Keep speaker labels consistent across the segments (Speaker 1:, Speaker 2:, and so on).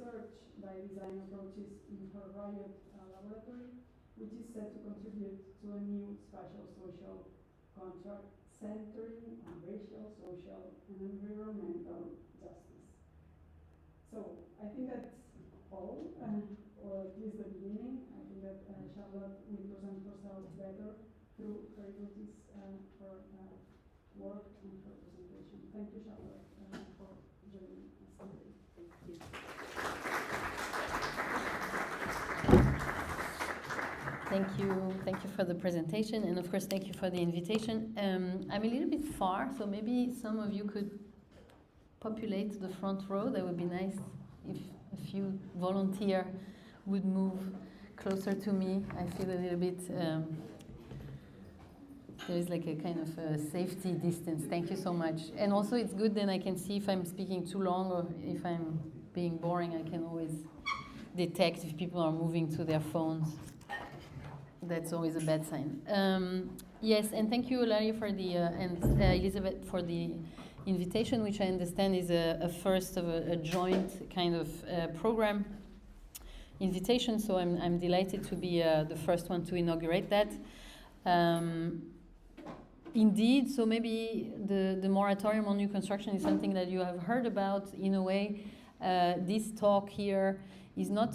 Speaker 1: research by design approaches in her Riot laboratory, which is set to contribute to a new spatial social contract centering on racial, social, and environmental justice. So I think that's all, or at least the beginning. I think that Charlotte will present herself better through her duties, her work, and her presentation. Thank you, Charlotte, for joining us today.
Speaker 2: Thank you. Thank you for the presentation, and of course thank you for the invitation. I'm a little bit far, so maybe some of you could populate the front row. That would be nice if a few volunteers would move closer to me. I feel a little bit, there's like a kind of a safety distance. Thank you so much. And also it's good, then I can see if I'm speaking too long or if I'm being boring. I can always detect if people are moving to their phones. That's always a bad sign. Yes, and thank you, Larry, for the and Elizabeth for the invitation, which I understand is a first of a joint kind of program invitation. So I'm delighted to be the first one to inaugurate that. Indeed, so maybe the moratorium on new construction is something that you have heard about in a way. This talk here is not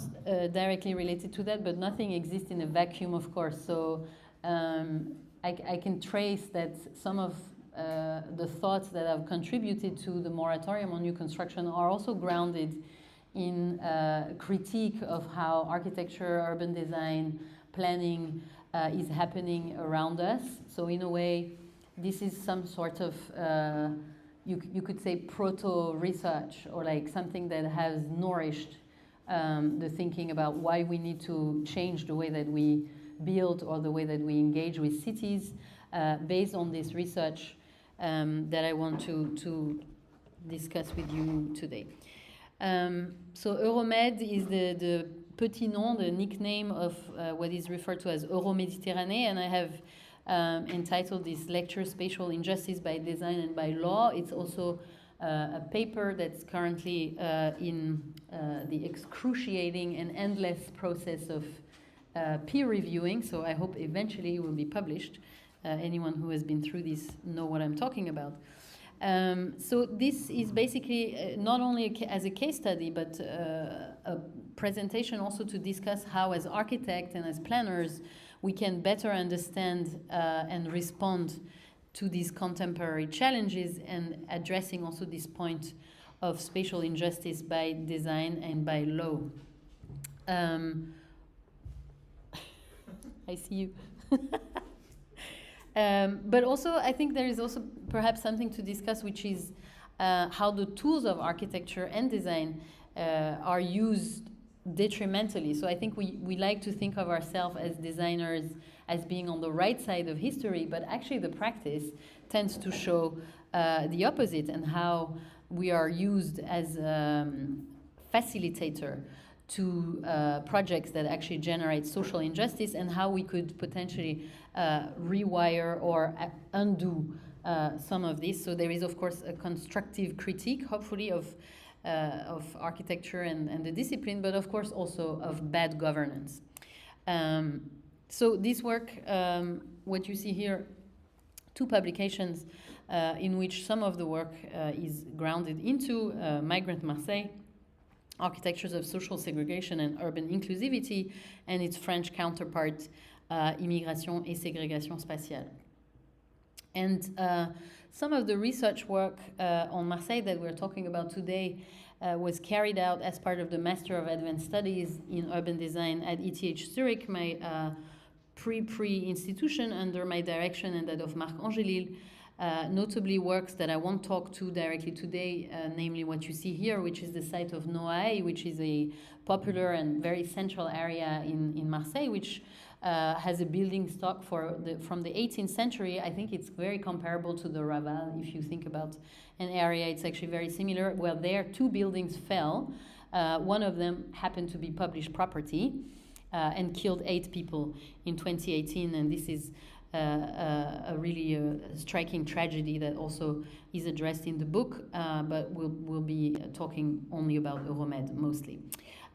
Speaker 2: directly related to that, but nothing exists in a vacuum, of course. So I can trace that some of the thoughts that have contributed to the moratorium on new construction are also grounded in critique of how architecture, urban design, planning is happening around us. So in a way, this is some sort of, you could say proto-research, or like something that has nourished the thinking about why we need to change the way that we build or the way that we engage with cities based on this research that I want to discuss with you today. So Euromed is the petit nom, the nickname of what is referred to as Aula Mediterrània, and I have entitled this lecture Spatial Injustice by Design and by Law. It's also a paper that's currently in the excruciating and endless process of peer reviewing, so I hope eventually it will be published. Anyone who has been through this know what I'm talking about. So this is basically not only as a case study, but a presentation also to discuss how as architects and as planners we can better understand and respond to these contemporary challenges, and addressing also this point of spatial injustice by design and by law. I see you. But also, I think there is also perhaps something to discuss, which is how the tools of architecture and design are used detrimentally. So I think we like to think of ourselves as designers as being on the right side of history, but actually the practice tends to show the opposite, and how we are used as a facilitator to projects that actually generate social injustice, and how we could potentially rewire or undo some of this. So there is, of course, a constructive critique, hopefully, of architecture and the discipline, but of course also of bad governance. So this work, what you see here, two publications in which some of the work is grounded into Migrant Marseille, Architectures of Social Segregation and Urban Inclusivity, and its French counterpart, Immigration et Ségrégation Spatiale. And some of the research work on Marseille that we're talking about today was carried out as part of the Master of Advanced Studies in Urban Design at ETH Zurich, my pre institution under my direction and that of Marc Angélil. Notably works that I won't talk to directly today, namely what you see here, which is the site of Noailles, which is a popular and very central area in Marseille, which has a building stock from the 18th century. I think it's very comparable to the Raval. If you think about an area, it's actually very similar. Well, there, two buildings fell. One of them happened to be published property and killed 8 people in 2018, and this is a really striking tragedy that also is addressed in the book, but we'll be talking only about Euromed mostly.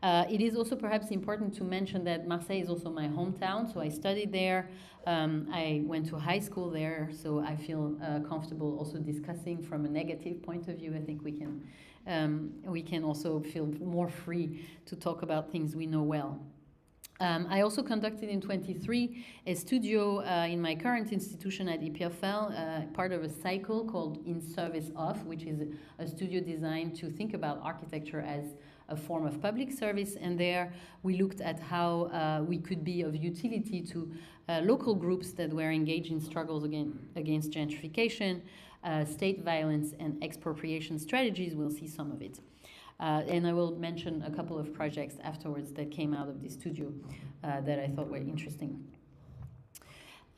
Speaker 2: It is also perhaps important to mention that Marseille is also my hometown, so I studied there. I went to high school there, so I feel comfortable also discussing from a negative point of view. I think we can also feel more free to talk about things we know well. I also conducted in 23 a studio in my current institution at EPFL, part of a cycle called In Service Of, which is a studio designed to think about architecture as a form of public service. And there we looked at how we could be of utility to local groups that were engaged in struggles against gentrification, state violence, and expropriation strategies. We'll see some of it. And I will mention a couple of projects afterwards that came out of this studio that I thought were interesting.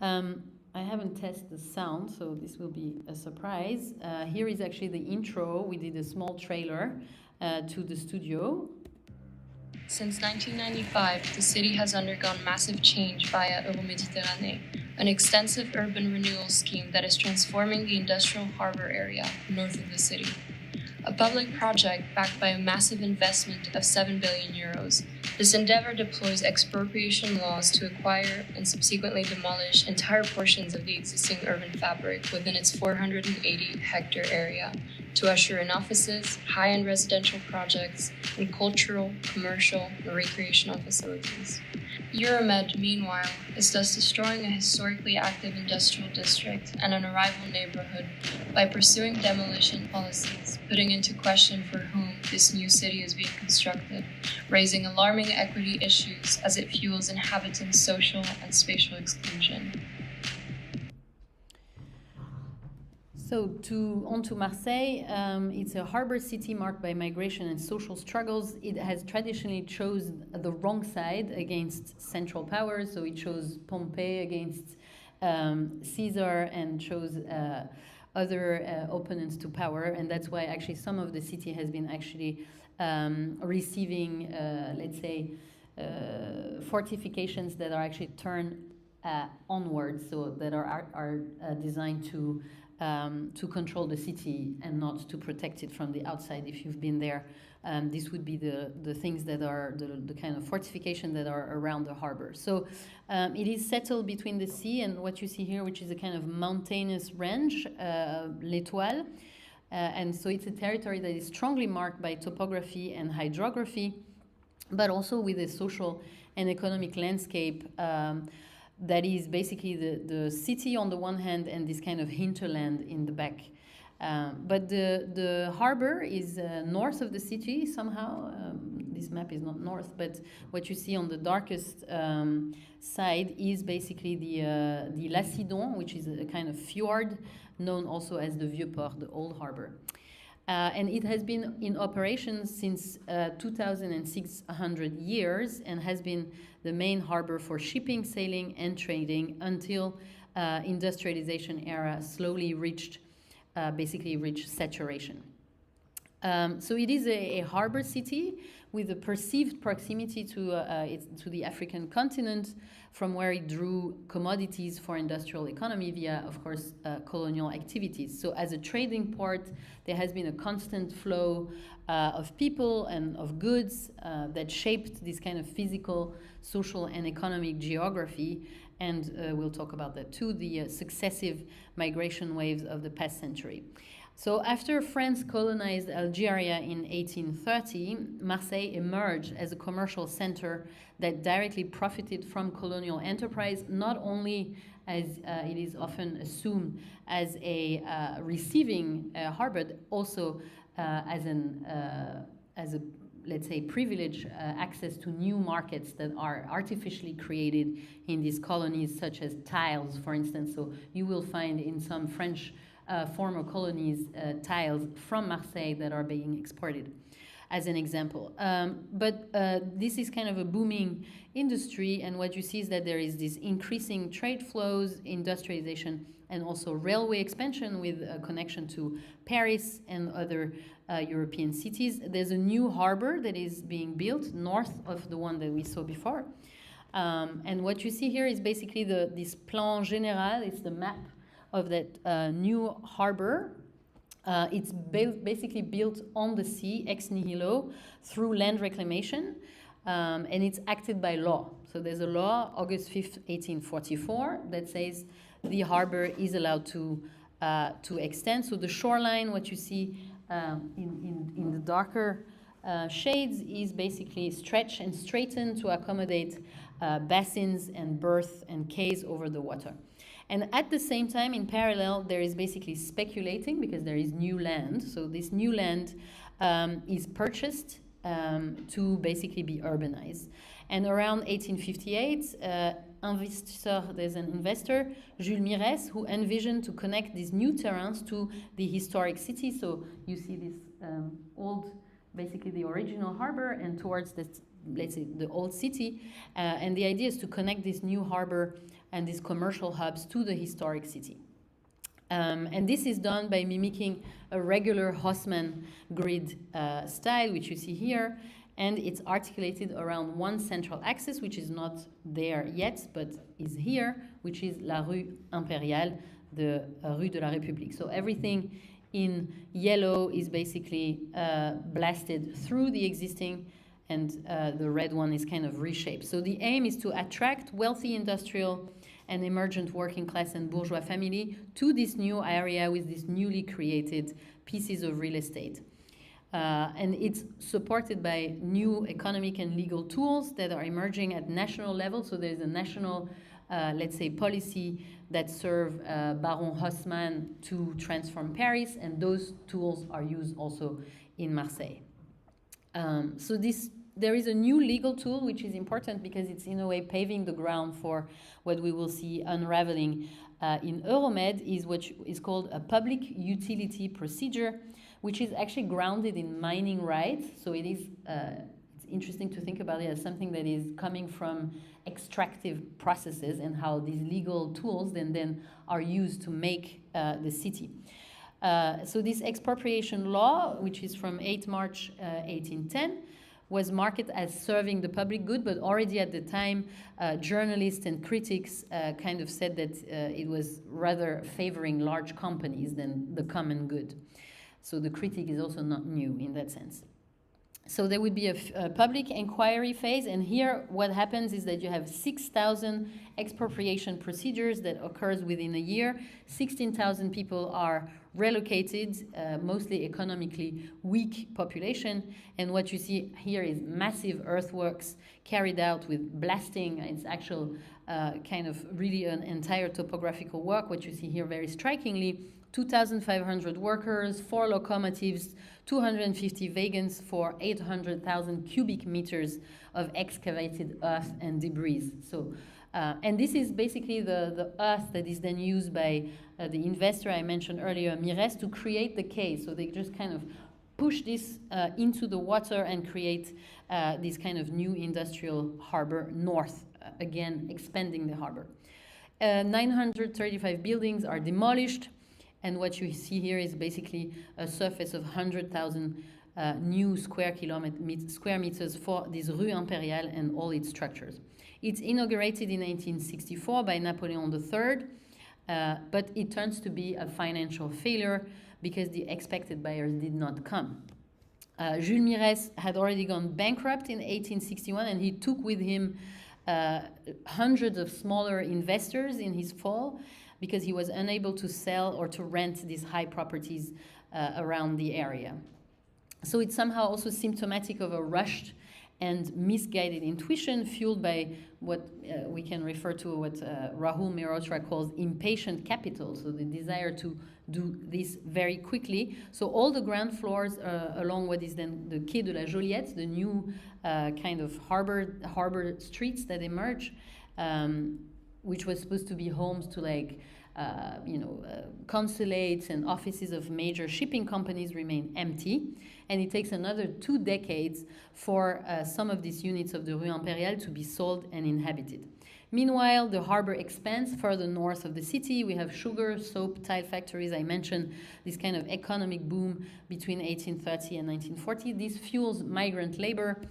Speaker 2: I haven't tested the sound, so this will be a surprise. Here is actually the intro. We did a small trailer to the studio.
Speaker 3: Since 1995, the city has undergone massive change via Aula Mediterrània, an extensive urban renewal scheme that is transforming the industrial harbor area north of the city. A public project backed by a massive investment of 7 billion euros, this endeavor deploys expropriation laws to acquire and subsequently demolish entire portions of the existing urban fabric within its 480-hectare area to usher in offices, high-end residential projects, and cultural, commercial, and recreational facilities. Euromed, meanwhile, is thus destroying a historically active industrial district and an arrival neighborhood by pursuing demolition policies, putting into question for whom this new city is being constructed, raising alarming equity issues as it fuels inhabitants' social and spatial exclusion.
Speaker 2: So on to Marseille. It's a harbor city marked by migration and social struggles. It has traditionally chosen the wrong side against central powers. So it chose Pompey against Caesar and chose other opponents to power. And that's why actually some of the city has been actually receiving, let's say, fortifications that are actually turned onwards, so that are designed to control the city and not to protect it from the outside. If you've been there, this would be the things that are the kind of fortification that are around the harbor. So it is settled between the sea and what you see here, which is a kind of mountainous range, l'Étoile. And so it's a territory that is strongly marked by topography and hydrography, but also with a social and economic landscape that is basically the city on the one hand and this kind of hinterland in the back. But the harbor is north of the city somehow. This map is not north, but what you see on the darkest side is basically the Lacidon, which is a kind of fjord known also as the Vieux Port, the old harbor. And it has been in operation since 2,600 years and has been the main harbor for shipping, sailing, and trading until industrialization era slowly basically reached saturation. So it is a harbor city with a perceived proximity to the African continent, from where it drew commodities for industrial economy via, of course, colonial activities. So as a trading port, there has been a constant flow of people and of goods that shaped this kind of physical, social, and economic geography. And we'll talk about that too, the successive migration waves of the past century. So after France colonized Algeria in 1830, Marseille emerged as a commercial center that directly profited from colonial enterprise, not only as it is often assumed as a receiving harbor, but also as a let's say privileged access to new markets that are artificially created in these colonies, such as tiles, for instance. So you will find in some French former colonies tiles from Marseille that are being exported, as an example. But this is kind of a booming industry, and what you see is that there is this increasing trade flows, industrialization, and also railway expansion with a connection to Paris and other European cities. There's a new harbor that is being built north of the one that we saw before. And what you see here is basically this plan général. It's the map of that new harbor. It's basically built on the sea, ex nihilo, through land reclamation, and it's acted by law. So there's a law, August 5th, 1844, that says the harbor is allowed to extend. So the shoreline, what you see in the darker shades, is basically stretched and straightened to accommodate basins and berths and quays over the water. And at the same time, in parallel, there is basically speculating because there is new land. So this new land is purchased to basically be urbanized. And around 1858, there's an investor, Jules Mires, who envisioned to connect these new terrains to the historic city. So you see this old, basically the original harbor, and towards this, let's say, the old city. And the idea is to connect this new harbor and these commercial hubs to the historic city. And this is done by mimicking a regular Haussmann grid style, which you see here, and it's articulated around one central axis, which is not there yet, but is here, which is La Rue Impériale, the Rue de la République. So everything in yellow is basically blasted through the existing, and the red one is kind of reshaped. So the aim is to attract wealthy industrial and emergent working class and bourgeois family to this new area with these newly created pieces of real estate. And it's supported by new economic and legal tools that are emerging at national level. So there's a national, let's say, policy that serve Baron Haussmann to transform Paris, and those tools are used also in Marseille. So there is a new legal tool which is important because it's in a way paving the ground for what we will see unraveling in Euromed, is what is called a public utility procedure, which is actually grounded in mining rights. So it is it's interesting to think about it as something that is coming from extractive processes and how these legal tools then are used to make the city. So this expropriation law, which is from 8 March 1810, was marketed as serving the public good, but already at the time, journalists and critics kind of said that it was rather favoring large companies than the common good. So the critique is also not new in that sense. So there would be a public inquiry phase, and here what happens is that you have 6,000 expropriation procedures that occurs within a year. 16,000 people are relocated, mostly economically weak population, and what you see here is massive earthworks carried out with blasting. It's actual kind of really an entire topographical work. What you see here very strikingly, 2,500 workers, 4 locomotives, 250 wagons for 800,000 cubic meters of excavated earth and debris. So, and this is basically the earth that is then used by the investor I mentioned earlier, Mires, to create the quay. So they just kind of push this into the water and create this kind of new industrial harbor north, again expanding the harbor. 935 buildings are demolished. And what you see here is basically a surface of 100,000 new square meters for this Rue Impériale and all its structures. It's inaugurated in 1864 by Napoleon III, but it turns to be a financial failure because the expected buyers did not come. Jules Mires had already gone bankrupt in 1861, and he took with him hundreds of smaller investors in his fall, because he was unable to sell or to rent these high properties around the area. So it's somehow also symptomatic of a rushed and misguided intuition fueled by what we can refer to what Rahul Mehrotra calls impatient capital, so the desire to do this very quickly. So all the ground floors along what is then the Quai de la Joliette, the new kind of harbor streets that emerge, which was supposed to be homes to like, consulates and offices of major shipping companies, remain empty. And it takes another 2 decades for some of these units of the Rue Impériale to be sold and inhabited. Meanwhile, the harbor expands further north of the city. We have sugar, soap, tile factories. I mentioned this kind of economic boom between 1830 and 1940. This fuels migrant labor,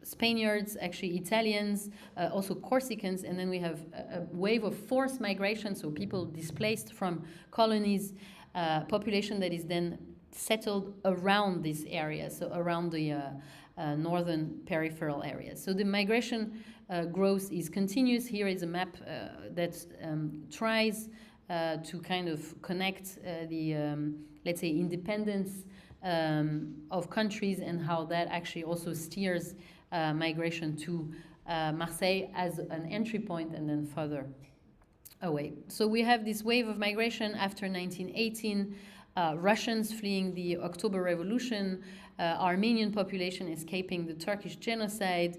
Speaker 2: Spaniards, actually Italians, also Corsicans, and then we have a wave of forced migration, so people displaced from colonies, population that is then settled around this area, so around the northern peripheral areas. So the migration growth is continuous. Here is a map that tries to kind of connect let's say, independence of countries and how that actually also steers migration to Marseille as an entry point and then further away. So we have this wave of migration after 1918, Russians fleeing the October Revolution, Armenian population escaping the Turkish genocide,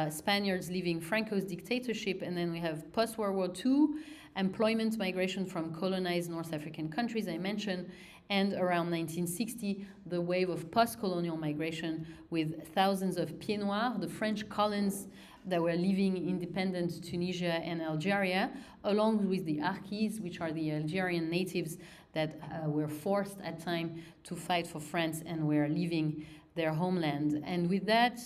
Speaker 2: Spaniards leaving Franco's dictatorship, and then we have post-World War II, employment migration from colonized North African countries, I mentioned, and around 1960, the wave of post-colonial migration with thousands of Pieds Noirs, the French colons that were living independent Tunisia and Algeria, along with the Arquis, which are the Algerian natives that were forced at time to fight for France and were leaving their homeland. And with that,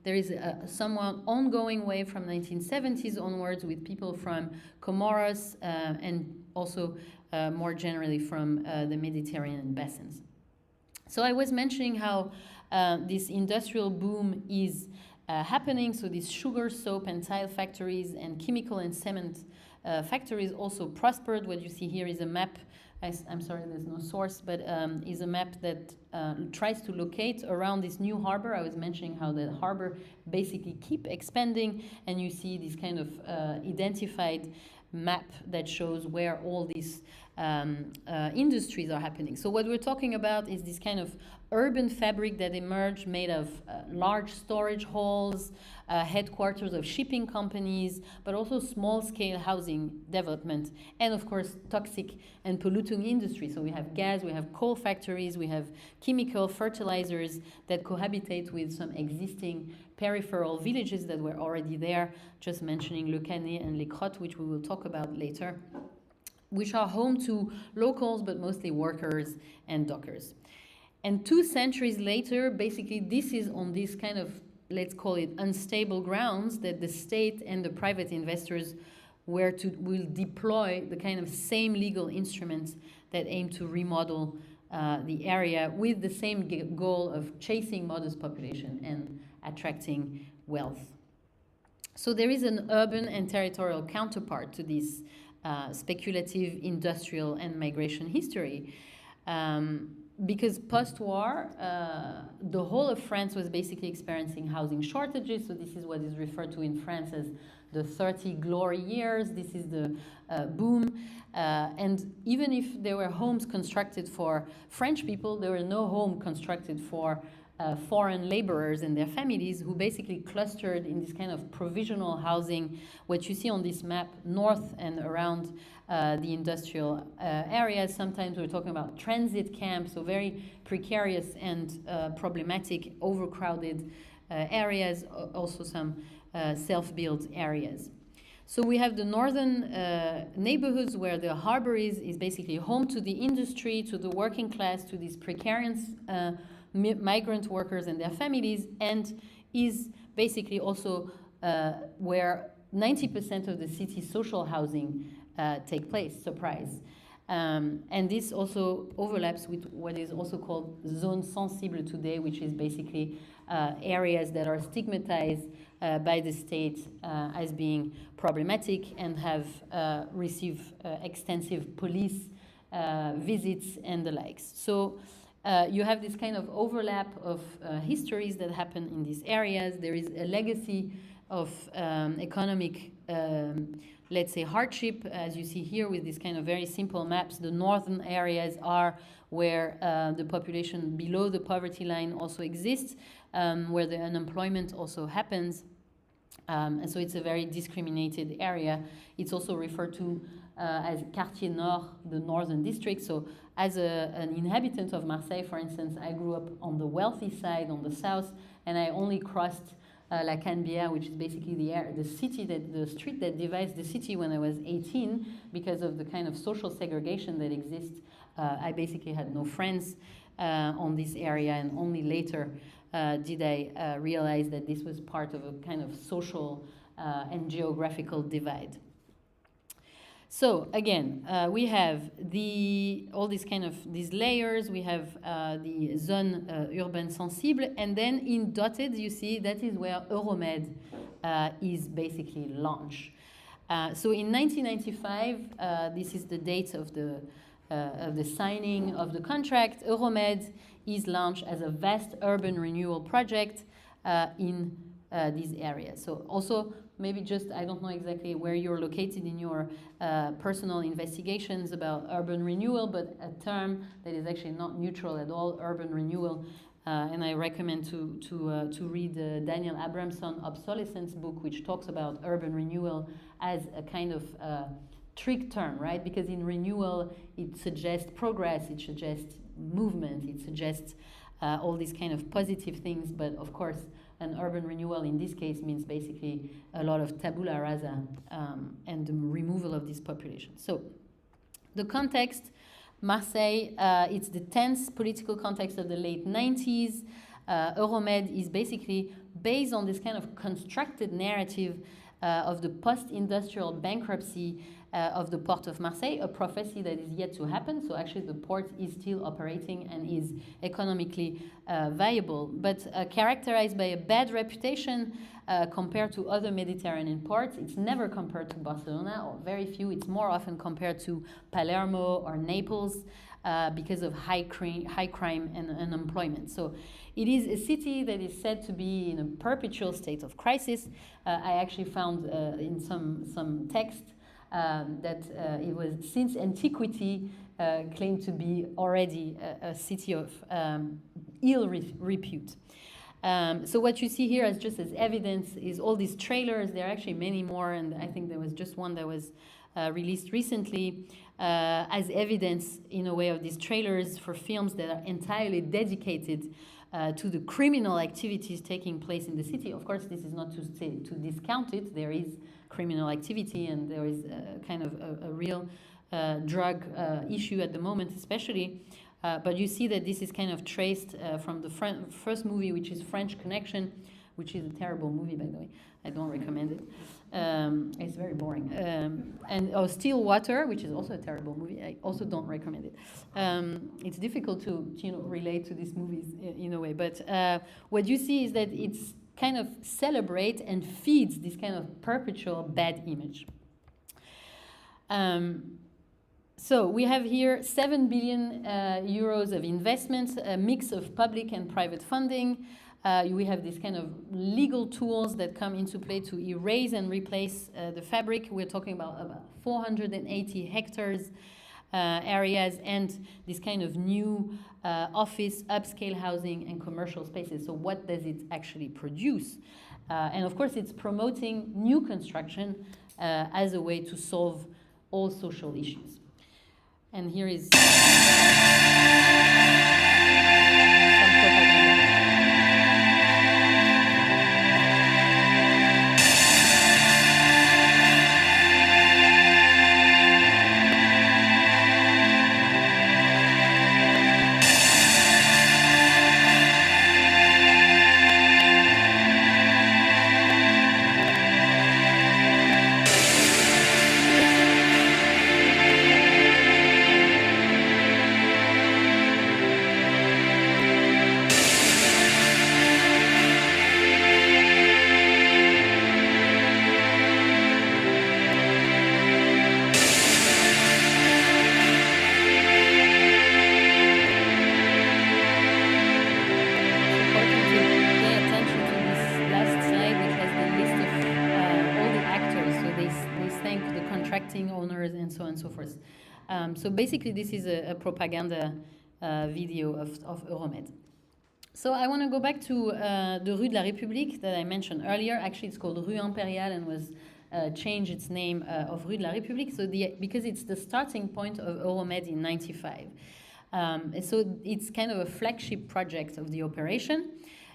Speaker 2: there is a somewhat ongoing wave from 1970s onwards with people from Comoros and also more generally from the Mediterranean basins. So I was mentioning how this industrial boom is happening. So these sugar, soap, and tile factories and chemical and cement factories also prospered. What you see here is a map. I'm sorry, there's no source, but is a map that tries to locate around this new harbor. I was mentioning how the harbor basically keep expanding, and you see this kind of identified map that shows where all these industries are happening. So what we're talking about is this kind of urban fabric that emerged made of large storage halls, headquarters of shipping companies, but also small-scale housing development, and of course toxic and polluting industry. So we have gas, we have coal factories, we have chemical fertilizers that cohabitate with some existing peripheral villages that were already there, just mentioning Le Canet and Les Crottes, which we will talk about later, which are home to locals, but mostly workers and dockers. And 2 centuries later, basically this is on this kind of, let's call it unstable grounds, that the state and the private investors will deploy the kind of same legal instruments that aim to remodel the area with the same goal of chasing modest population and attracting wealth. So there is an urban and territorial counterpart to this speculative industrial and migration history. Because post-war, the whole of France was basically experiencing housing shortages. So this is what is referred to in France as the 30 glory years. This is the boom. And even if there were homes constructed for French people, there were no home constructed for foreign laborers and their families, who basically clustered in this kind of provisional housing, what you see on this map, north and around the industrial areas. Sometimes we're talking about transit camps, so very precarious and problematic, overcrowded areas, also some self-built areas. So we have the northern neighborhoods where the harbor is basically home to the industry, to the working class, to these precarious migrant workers and their families, and is basically also where 90% of the city's social housing take place, surprise. And this also overlaps with what is also called zone sensible today, which is basically areas that are stigmatized by the state as being problematic and have received extensive police visits and the likes. So you have this kind of overlap of histories that happen in these areas. There is a legacy of economic, let's say, hardship, as you see here with these kind of very simple maps. The northern areas are where the population below the poverty line also exists, where the unemployment also happens. And so it's a very discriminated area. It's also referred to as Quartier Nord, the northern district. So as an inhabitant of Marseille, for instance, I grew up on the wealthy side, on the south, and I only crossed La Canebière, which is basically the street that divides the city, when I was 18, because of the kind of social segregation that exists. I basically had no friends on this area, and only later did I realize that this was part of a kind of social and geographical divide. So again, we have all these kind of these layers. We have the zone urbaine sensible, and then in dotted, you see that is where Euromed is basically launched. So in 1995, this is the date of the signing of the contract. Euromed is launched as a vast urban renewal project in these areas. So also, maybe just, I don't know exactly where you're located in your personal investigations about urban renewal, but a term that is actually not neutral at all, urban renewal. And I recommend to read Daniel Abramson Obsolescence book, which talks about urban renewal as a kind of trick term, right? Because in renewal, it suggests progress, it suggests movement, it suggests all these kind of positive things, but of course, an urban renewal in this case means basically a lot of tabula rasa and the removal of this population. So the context, Marseille, it's the tense political context of the late 90s. Euromed is basically based on this kind of constructed narrative of the post-industrial bankruptcy of the port of Marseille, a prophecy that is yet to happen. So actually the port is still operating and is economically viable, but characterized by a bad reputation compared to other Mediterranean ports. It's never compared to Barcelona, or very few. It's more often compared to Palermo or Naples because of high crime and unemployment. So it is a city that is said to be in a perpetual state of crisis. I actually found in some text that it was since antiquity claimed to be already a city of ill repute. So what you see here as just as evidence is all these trailers. There are actually many more, and I think there was just one that was released recently as evidence in a way of these trailers for films that are entirely dedicated to the criminal activities taking place in the city. Of course, this is not to say to discount it. There is criminal activity, and there is kind of a real drug issue at the moment, especially. But you see that this is kind of traced from the first movie, which is French Connection, which is a terrible movie, by the way. I don't recommend it. It's very boring. And Still Water, which is also a terrible movie. I also don't recommend it. It's difficult to relate to these movies in a way. But what you see is that it's kind of celebrate and feeds this kind of perpetual bad image. So we have here 7 billion euros of investments, a mix of public and private funding. We have these kind of legal tools that come into play to erase and replace the fabric. We're talking about 480 hectares areas and this kind of new office, upscale housing and commercial spaces. So what does it actually produce? And of course, it's promoting new construction as a way to solve all social issues. And here is some propaganda. owners and so on and so forth. So basically this is a propaganda video of Euromed. So I want to go back to the Rue de la République that I mentioned earlier. Actually it's called Rue Impériale and was changed its name of Rue de la République because it's the starting point of Euromed in '95. So it's kind of a flagship project of the operation.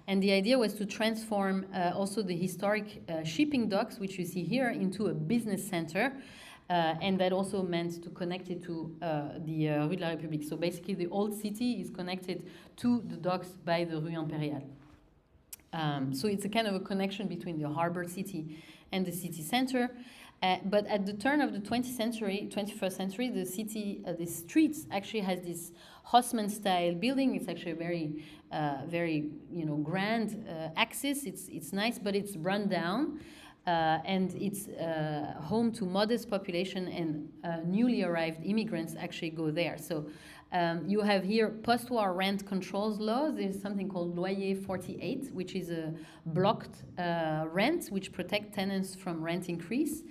Speaker 2: And the idea was to transform also the historic shipping docks, which you see here, into a business center. And that also meant to connect it to the Rue de la République. So basically the old city is connected to the docks by the Rue Impériale. So it's a kind of a connection between the harbor city and the city center. But at the turn of the 21st century, the city, the streets actually has this Haussmann-style building. It's actually a very grand axis. It's nice, but it's run down, and it's home to modest population, and newly arrived immigrants actually go there. So you have here post-war rent controls laws. There's something called Loyer 48, which is a blocked rent, which protect tenants from rent increase.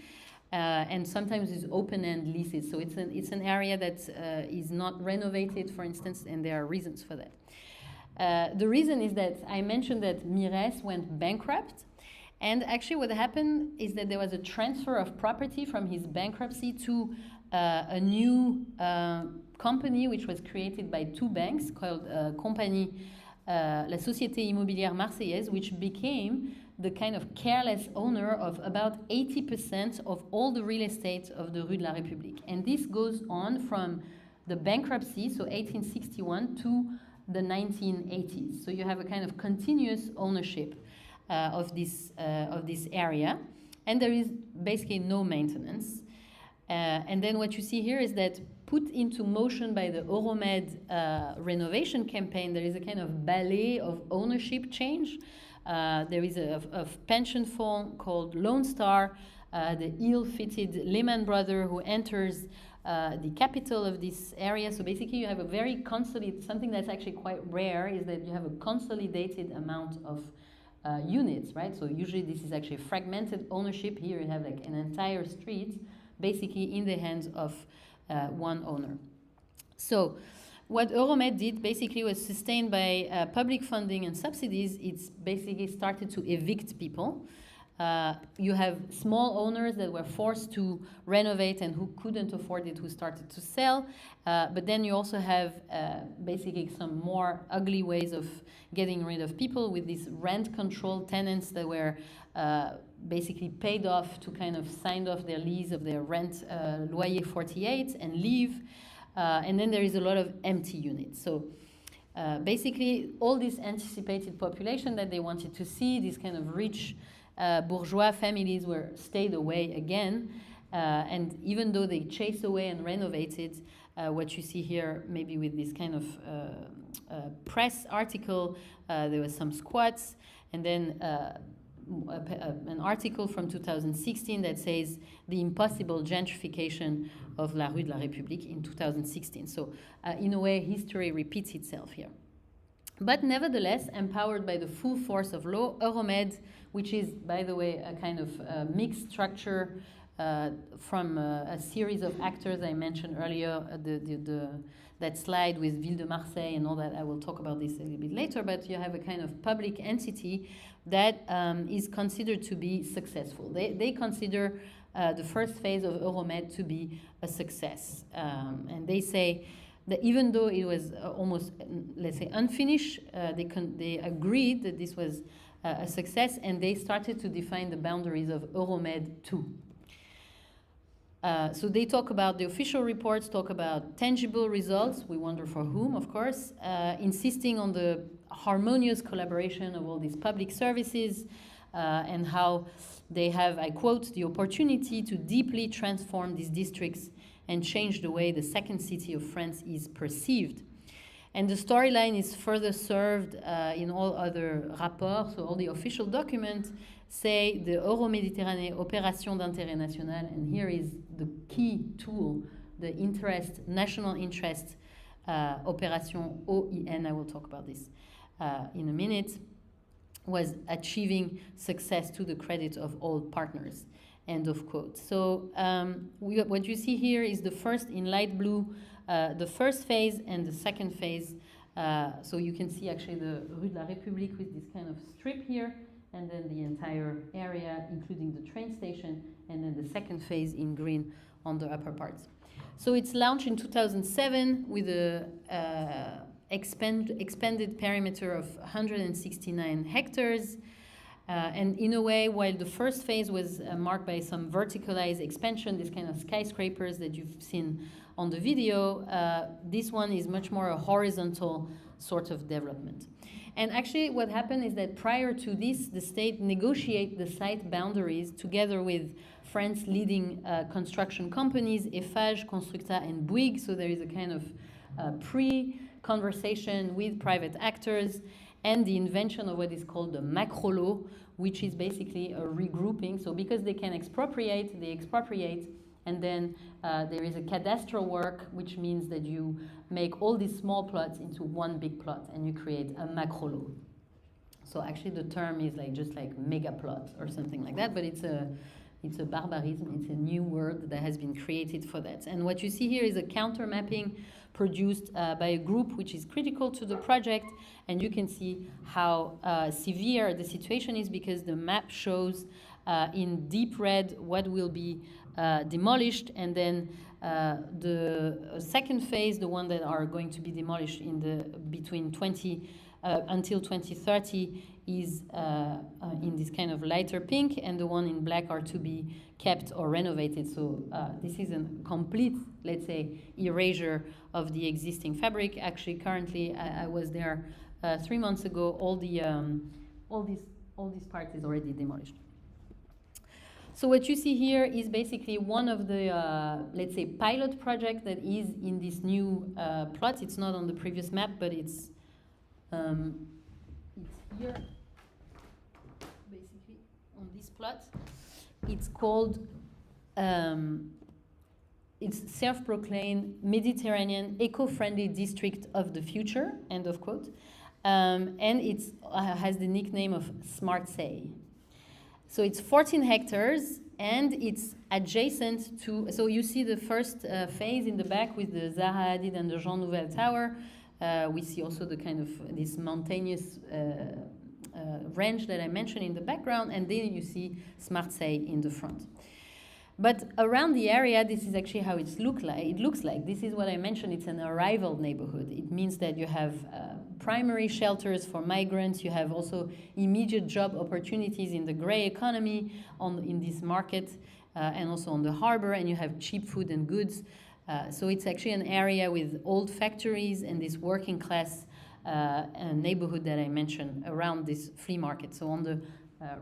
Speaker 2: And sometimes it's open-end leases. So it's an area that is not renovated, for instance, and there are reasons for that. The reason is that I mentioned that Mires went bankrupt. And actually what happened is that there was a transfer of property from his bankruptcy to a new company which was created by two banks called Compagnie, La Société Immobilière Marseillaise, which became the kind of careless owner of about 80% of all the real estate of the Rue de la République. And this goes on from the bankruptcy, so 1861, to the 1980s. So you have a kind of continuous ownership of this area, and there is basically no maintenance. And then what you see here is that put into motion by the Euromed renovation campaign, there is a kind of ballet of ownership change. There is a pension fund called Lone Star, the ill-fitted Lehman brother who enters the capital of this area. So basically you have a very consolidated, something that's actually quite rare is that you have a consolidated amount of units, right? So usually this is actually fragmented ownership. Here you have like an entire street basically in the hands of one owner. So what Euromed did basically was sustained by public funding and subsidies. It's basically started to evict people. You have small owners that were forced to renovate and who couldn't afford it, who started to sell. But then you also have basically some more ugly ways of getting rid of people with these rent control tenants that were basically paid off to kind of signed off their lease of their rent, Loyer 48, and leave. And then there is a lot of empty units. So basically all this anticipated population that they wanted to see, these kind of rich bourgeois families were stayed away again. And even though they chased away and renovated, what you see here maybe with this kind of press article, there was some squats, and then an article from 2016 that says the impossible gentrification of La Rue de la République in 2016. So in a way, history repeats itself here. But nevertheless, empowered by the full force of law, Euromed, which is, by the way, a kind of mixed structure from a series of actors I mentioned earlier, that slide with Ville de Marseille and all that. I will talk about this a little bit later, but you have a kind of public entity that is considered to be successful. They consider the first phase of Euromed to be a success. And they say that even though it was almost, let's say, unfinished, they agreed that this was a success, and they started to define the boundaries of Euromed 2. So they talk about the official reports, talk about tangible results, we wonder for whom, of course, insisting on the harmonious collaboration of all these public services and how they have, I quote, the opportunity to deeply transform these districts and change the way the second city of France is perceived. And the storyline is further served in all other rapports, so all the official documents say the Euro Mediterrànie Opération d'intérêt national, and here is the key tool, the national interest Opération OIN, I will talk about this in a minute, was achieving success to the credit of all partners, end of quote. So what you see here is the first in light blue, the first phase and the second phase. So you can see actually the Rue de la République with this kind of strip here, and then the entire area, including the train station, and then the second phase in green on the upper parts. So it's launched in 2007 with a expanded perimeter of 169 hectares. And in a way, while the first phase was marked by some verticalized expansion, this kind of skyscrapers that you've seen on the video, this one is much more a horizontal sort of development. And actually what happened is that prior to this, the state negotiate the site boundaries together with France's leading construction companies, Eiffage, Constructa, and Bouygues. So there is a kind of pre-conversation with private actors and the invention of what is called the macro law, which is basically a regrouping. So because they can expropriate, they expropriate, and then there is a cadastral work, which means that you make all these small plots into one big plot, and you create a macro law. So actually the term is like just like mega plot or something like that, but it's a barbarism, it's a new word that has been created for that. And what you see here is a counter mapping produced by a group which is critical to the project, and you can see how severe the situation is, because the map shows in deep red what will be demolished, and then the second phase, the one that are going to be demolished in the between 20 until 2030, is in this kind of lighter pink, and the one in black are to be kept or renovated. So this is a complete, let's say, erasure of the existing fabric. Actually, currently, I was there 3 months ago. All this part is already demolished. So what you see here is basically one of the, let's say, pilot project that is in this new plot. It's not on the previous map, but it's here, basically, on this plot. It's called, it's self-proclaimed Mediterranean eco-friendly district of the future, end of quote. And it has the nickname of Marseille. So it's 14 hectares, and it's adjacent to, so you see the first phase in the back with the Zaha Hadid and the Jean Nouvel Tower. We see also the kind of this mountainous range that I mentioned in the background, and then you see Marseille in the front. But around the area, this is actually how it looks like. This is what I mentioned, it's an arrival neighborhood. It means that you have primary shelters for migrants, you have also immediate job opportunities in the gray economy in this market, and also on the harbor, and you have cheap food and goods. So it's actually an area with old factories and this working class neighborhood that I mentioned around this flea market. So on the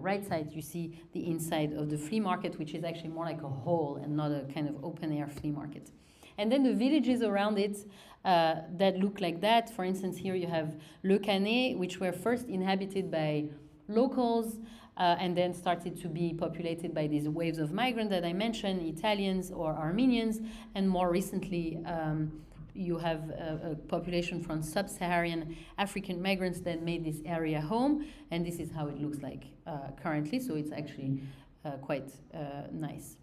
Speaker 2: right side, you see the inside of the flea market, which is actually more like a hall and not a kind of open-air flea market. And then the villages around it that look like that. For instance, here you have Le Canet, which were first inhabited by locals and then started to be populated by these waves of migrants that I mentioned, Italians or Armenians, and more recently you have a population from sub-Saharan African migrants that made this area home, and this is how it looks like currently, so it's actually quite nice.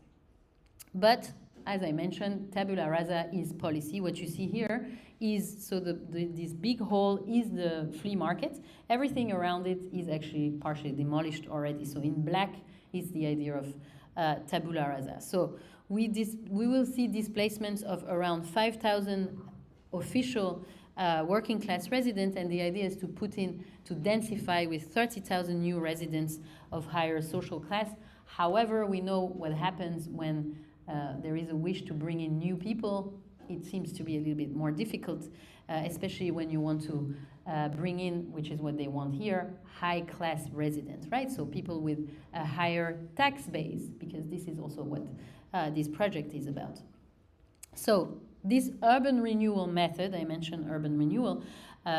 Speaker 2: But as I mentioned, tabula rasa is policy. What you see here is, so this big hall is the flea market. Everything around it is actually partially demolished already. So in black is the idea of tabula rasa. So we will see displacements of around 5,000 official working class residents, and the idea is to densify with 30,000 new residents of higher social class. However, we know what happens when there is a wish to bring in new people. It seems to be a little bit more difficult, especially when you want to bring in, which is what they want here, high-class residents, right? So people with a higher tax base, because this is also what this project is about. So this urban renewal method, I mentioned urban renewal,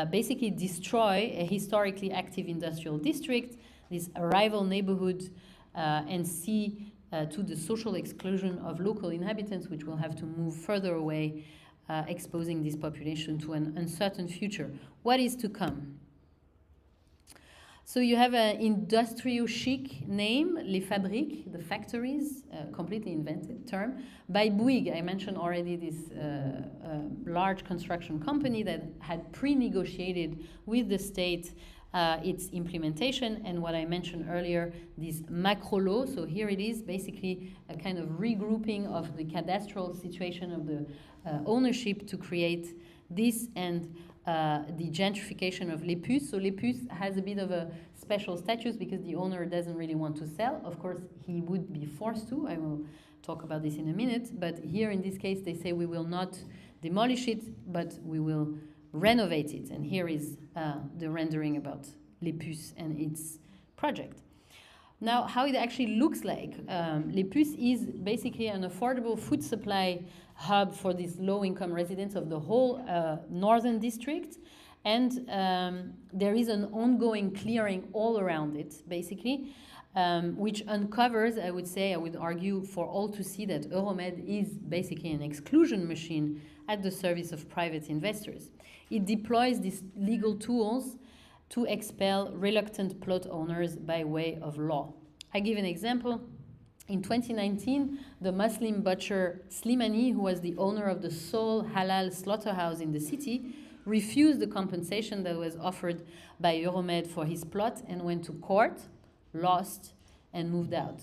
Speaker 2: basically destroy a historically active industrial district, this arrival neighborhood, and see to the social exclusion of local inhabitants, which will have to move further away, exposing this population to an uncertain future. What is to come? So you have an industrial chic name, Les Fabriques, the factories, completely invented term, by Bouygues. I mentioned already this large construction company that had pre-negotiated with the state its implementation, and what I mentioned earlier, this macro law. So here it is, basically a kind of regrouping of the cadastral situation of the ownership to create this, and the gentrification of Les Puces. So Les Puces has a bit of a special status because the owner doesn't really want to sell. Of course, he would be forced to. I will talk about this in a minute. But here in this case, they say we will not demolish it, but we will renovate it. And here is the rendering about Les Puces and its project. Now, how it actually looks like. Les Puces is basically an affordable food supply hub for these low-income residents of the whole northern district. And there is an ongoing clearing all around it, basically, which uncovers, I would argue, for all to see that Euromed is basically an exclusion machine at the service of private investors. It deploys these legal tools to expel reluctant plot owners by way of law. I give an example. In 2019, the Muslim butcher Slimani, who was the owner of the sole halal slaughterhouse in the city, refused the compensation that was offered by Euromed for his plot and went to court, lost, and moved out.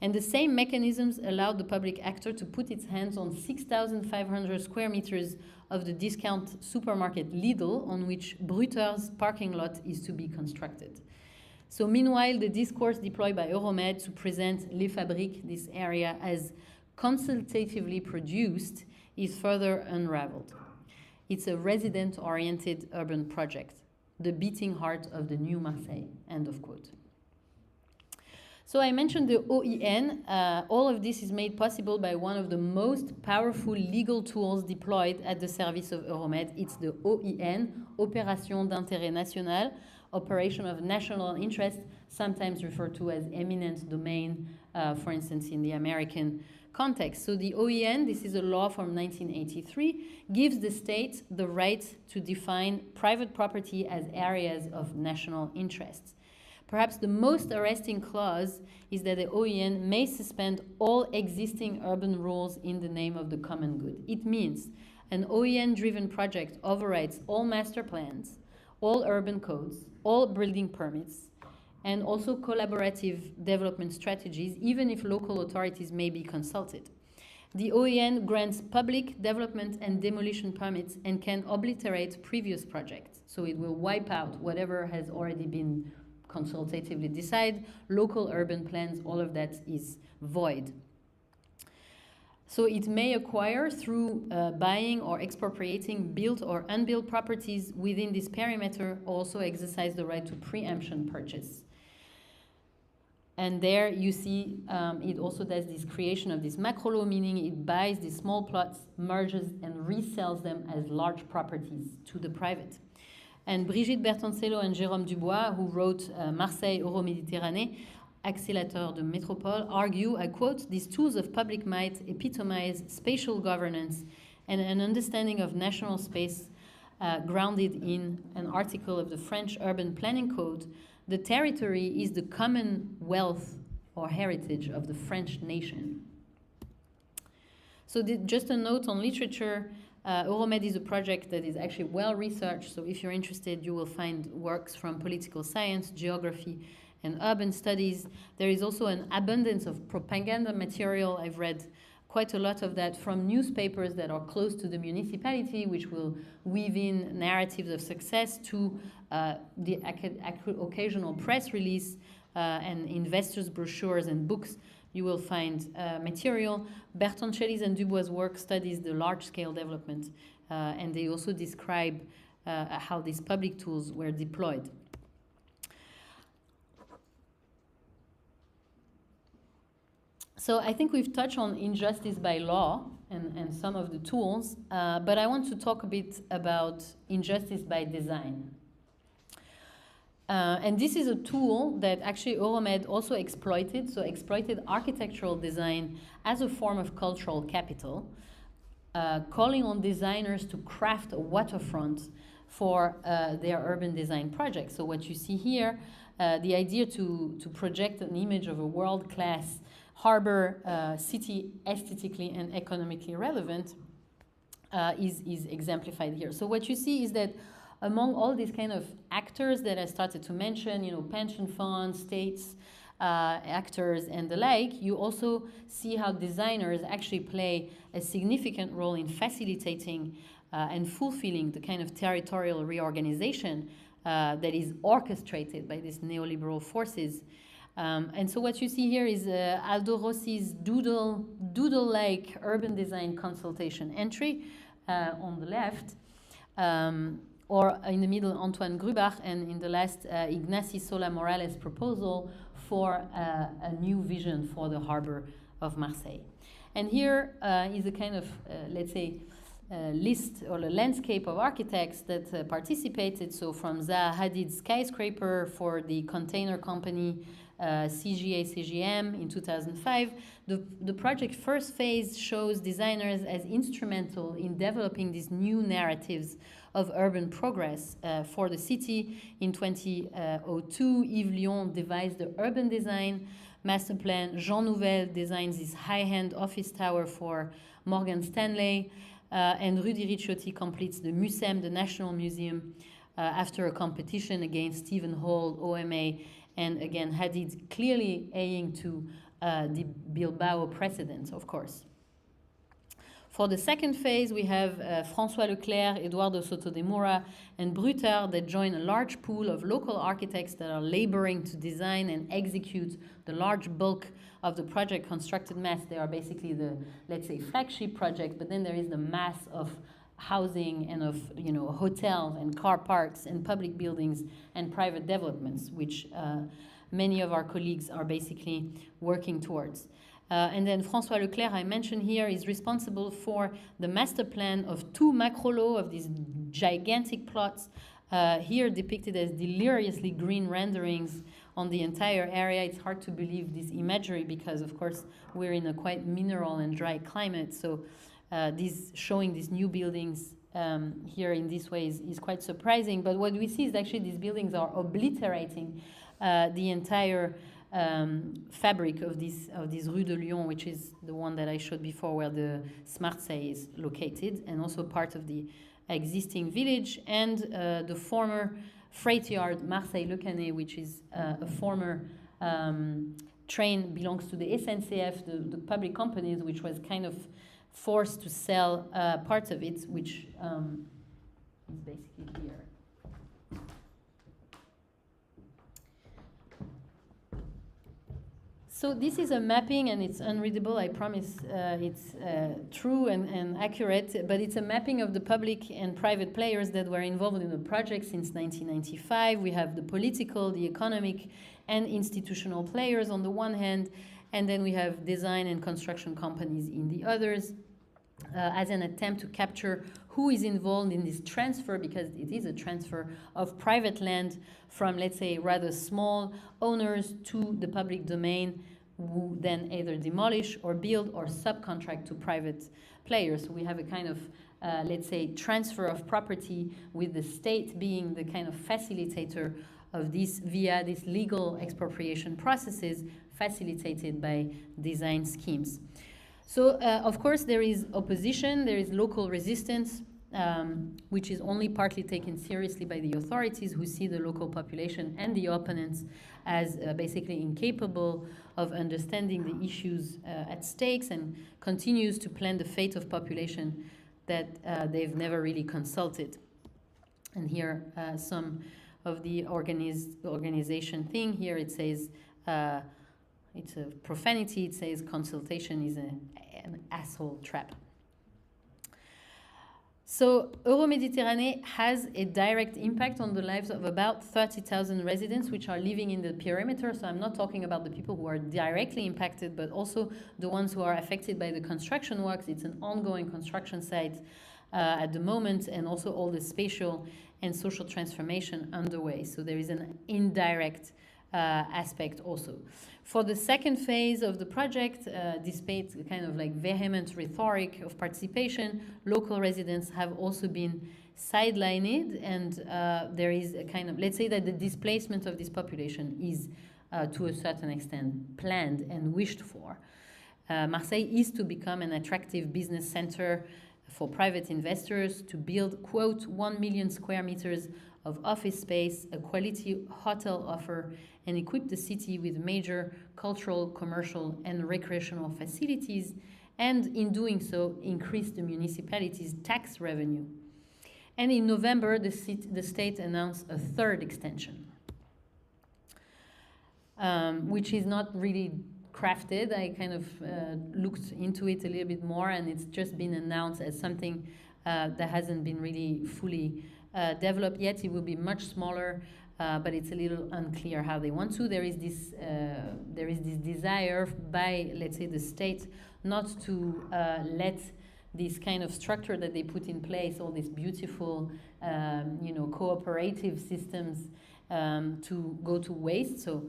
Speaker 2: And the same mechanisms allowed the public actor to put its hands on 6,500 square meters of the discount supermarket Lidl, on which Brutter's parking lot is to be constructed. So meanwhile, the discourse deployed by Euromed to present Les Fabriques, this area, as consultatively produced, is further unraveled. It's a resident-oriented urban project, the beating heart of the new Marseille, end of quote. So I mentioned the OEN. All of this is made possible by one of the most powerful legal tools deployed at the service of Euromed. It's the OEN, Opération d'intérêt national, Operation of National Interest, sometimes referred to as eminent domain, for instance, in the American context. So the OEN, this is a law from 1983, gives the state the right to define private property as areas of national interest. Perhaps the most arresting clause is that the OEN may suspend all existing urban rules in the name of the common good. It means an OEN-driven project overrides all master plans, all urban codes, all building permits, and also collaborative development strategies, even if local authorities may be consulted. The OEN grants public development and demolition permits and can obliterate previous projects. So it will wipe out whatever has already been consultatively decided, local urban plans, all of that is void. So it may acquire, through buying or expropriating built or unbuilt properties within this perimeter, also exercise the right to preemption purchase. And there you see it also does this creation of this macro law, meaning it buys these small plots, merges, and resells them as large properties to the private. And Brigitte Bertoncello and Jérôme Dubois, who wrote Marseille, Aula Mediterrània, Accélérateur de Métropole, argue, I quote, these tools of public might epitomize spatial governance and an understanding of national space grounded in an article of the French Urban Planning Code. The territory is the common wealth or heritage of the French nation. So just a note on literature, Euromed is a project that is actually well researched, so if you're interested, you will find works from political science, geography, and urban studies. There is also an abundance of propaganda material. I've read quite a lot of that from newspapers that are close to the municipality, which will weave in narratives of success to the occasional press release and investors' brochures and books. You will find material. Bertoncelli's and Dubois' work studies the large-scale development, and they also describe how these public tools were deployed. So I think we've touched on injustice by law and some of the tools, but I want to talk a bit about injustice by design. And this is a tool that actually Euromed also exploited, so exploited architectural design as a form of cultural capital, calling on designers to craft a waterfront for their urban design projects. So what you see here, the idea to project an image of a world-class harbor city aesthetically and economically relevant is exemplified here. So what you see is that among all these kind of actors that I started to mention, you know, pension funds, states, actors, and the like, you also see how designers actually play a significant role in facilitating and fulfilling the kind of territorial reorganization that is orchestrated by these neoliberal forces. And so what you see here is Aldo Rossi's doodle-like urban design consultation entry on the left. or in the middle, Antoine Grubach, and in the last, Ignacy Sola Morales' proposal for a new vision for the harbor of Marseille. And here is a kind of, let's say, list or a landscape of architects that participated. So from Zaha Hadid's skyscraper for the container company CGM in 2005, the project first phase shows designers as instrumental in developing these new narratives of urban progress for the city. In 2002, Yves Lion devised the urban design master plan. Jean Nouvel designs this high-end office tower for Morgan Stanley. And Rudy Ricciotti completes the MUSEM, the National Museum, after a competition against Stephen Hall, OMA, and again, Hadid clearly aiming to the Bilbao precedent, of course. For the second phase, we have François Leclerc, Eduardo Soto de Moura, and Brutard that join a large pool of local architects that are laboring to design and execute the large bulk of the project constructed mass. They are basically the, let's say, flagship project, but then there is the mass of housing and of, you know, hotels and car parks and public buildings and private developments, which many of our colleagues are basically working towards. And then François Leclerc, I mentioned here, is responsible for the master plan of 2 macro lots of these gigantic plots, here depicted as deliriously green renderings on the entire area. It's hard to believe this imagery because, of course, we're in a quite mineral and dry climate. So showing these new buildings here in this way is quite surprising. But what we see is actually these buildings are obliterating the entire fabric of this Rue de Lyon, which is the one that I showed before, where the Marseille is located, and also part of the existing village, and the former freight yard Marseille-Le Canet, which is a former train, belongs to the SNCF, the public companies, which was kind of forced to sell parts of it, which is basically here. So this is a mapping, and it's unreadable, I promise it's true and accurate, but it's a mapping of the public and private players that were involved in the project since 1995. We have the political, the economic, and institutional players on the one hand, and then we have design and construction companies in the others, as an attempt to capture who is involved in this transfer, because it is a transfer of private land from, let's say, rather small owners to the public domain, who then either demolish or build or subcontract to private players. So we have a kind of, let's say, transfer of property, with the state being the kind of facilitator of this via these legal expropriation processes facilitated by design schemes. So, of course, there is opposition, there is local resistance, which is only partly taken seriously by the authorities, who see the local population and the opponents as basically incapable of understanding the issues at stakes, and continues to plan the fate of population that they've never really consulted. And here, some of the organization thing. Here it says, it's a profanity. It says consultation is an asshole trap. So Euro Mediterrània has a direct impact on the lives of about 30,000 residents which are living in the perimeter. So I'm not talking about the people who are directly impacted, but also the ones who are affected by the construction works. It's an ongoing construction site at the moment, and also all the spatial and social transformation underway. So there is an indirect aspect also. For the second phase of the project, despite the kind of like vehement rhetoric of participation, local residents have also been sidelined, and there is a kind of, let's say that the displacement of this population is to a certain extent planned and wished for. Marseille is to become an attractive business center for private investors, to build, quote, 1 million square meters of office space, a quality hotel offer, and equip the city with major cultural, commercial, and recreational facilities, and in doing so, increase the municipality's tax revenue. And in November, the state announced a third extension, which is not really crafted. I kind of looked into it a little bit more, and it's just been announced as something that hasn't been really fully developed yet. It will be much smaller, but it's a little unclear how they want to. There is this desire by, let's say, the state not to let this kind of structure that they put in place, all these beautiful, cooperative systems, to go to waste. So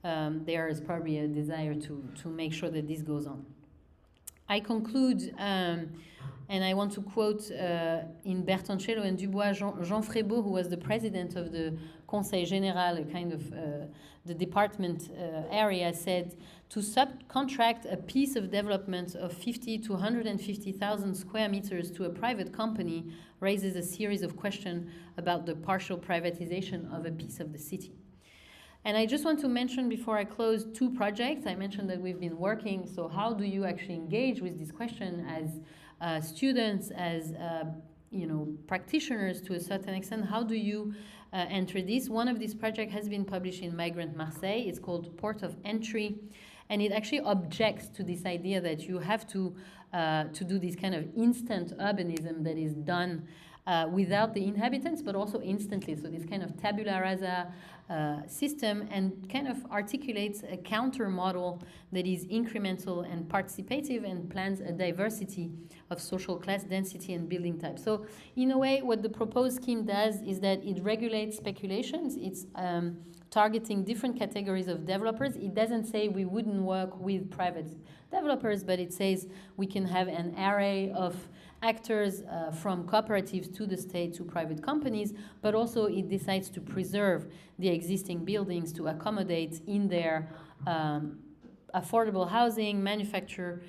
Speaker 2: there is probably a desire to make sure that this goes on. I conclude, and I want to quote in Bertoncello and Dubois, Jean Frébault, who was the president of the Conseil Général, kind of the department area, said, to subcontract a piece of development of 50 to 150,000 square meters to a private company raises a series of questions about the partial privatization of a piece of the city. And I just want to mention before I close 2 projects. I mentioned that we've been working, so how do you actually engage with this question as students, as practitioners to a certain extent? How do you enter this? One of these projects has been published in Migrant Marseille. It's called Port of Entry, and it actually objects to this idea that you have to do this kind of instant urbanism that is done without the inhabitants, but also instantly. So this kind of tabula rasa system, and kind of articulates a counter model that is incremental and participative and plans a diversity of social class, density, and building types. So in a way, what the proposed scheme does is that it regulates speculations. It's targeting different categories of developers. It doesn't say we wouldn't work with private developers, but it says we can have an array of actors from cooperatives to the state to private companies, but also it decides to preserve the existing buildings to accommodate in their affordable housing, manufacture,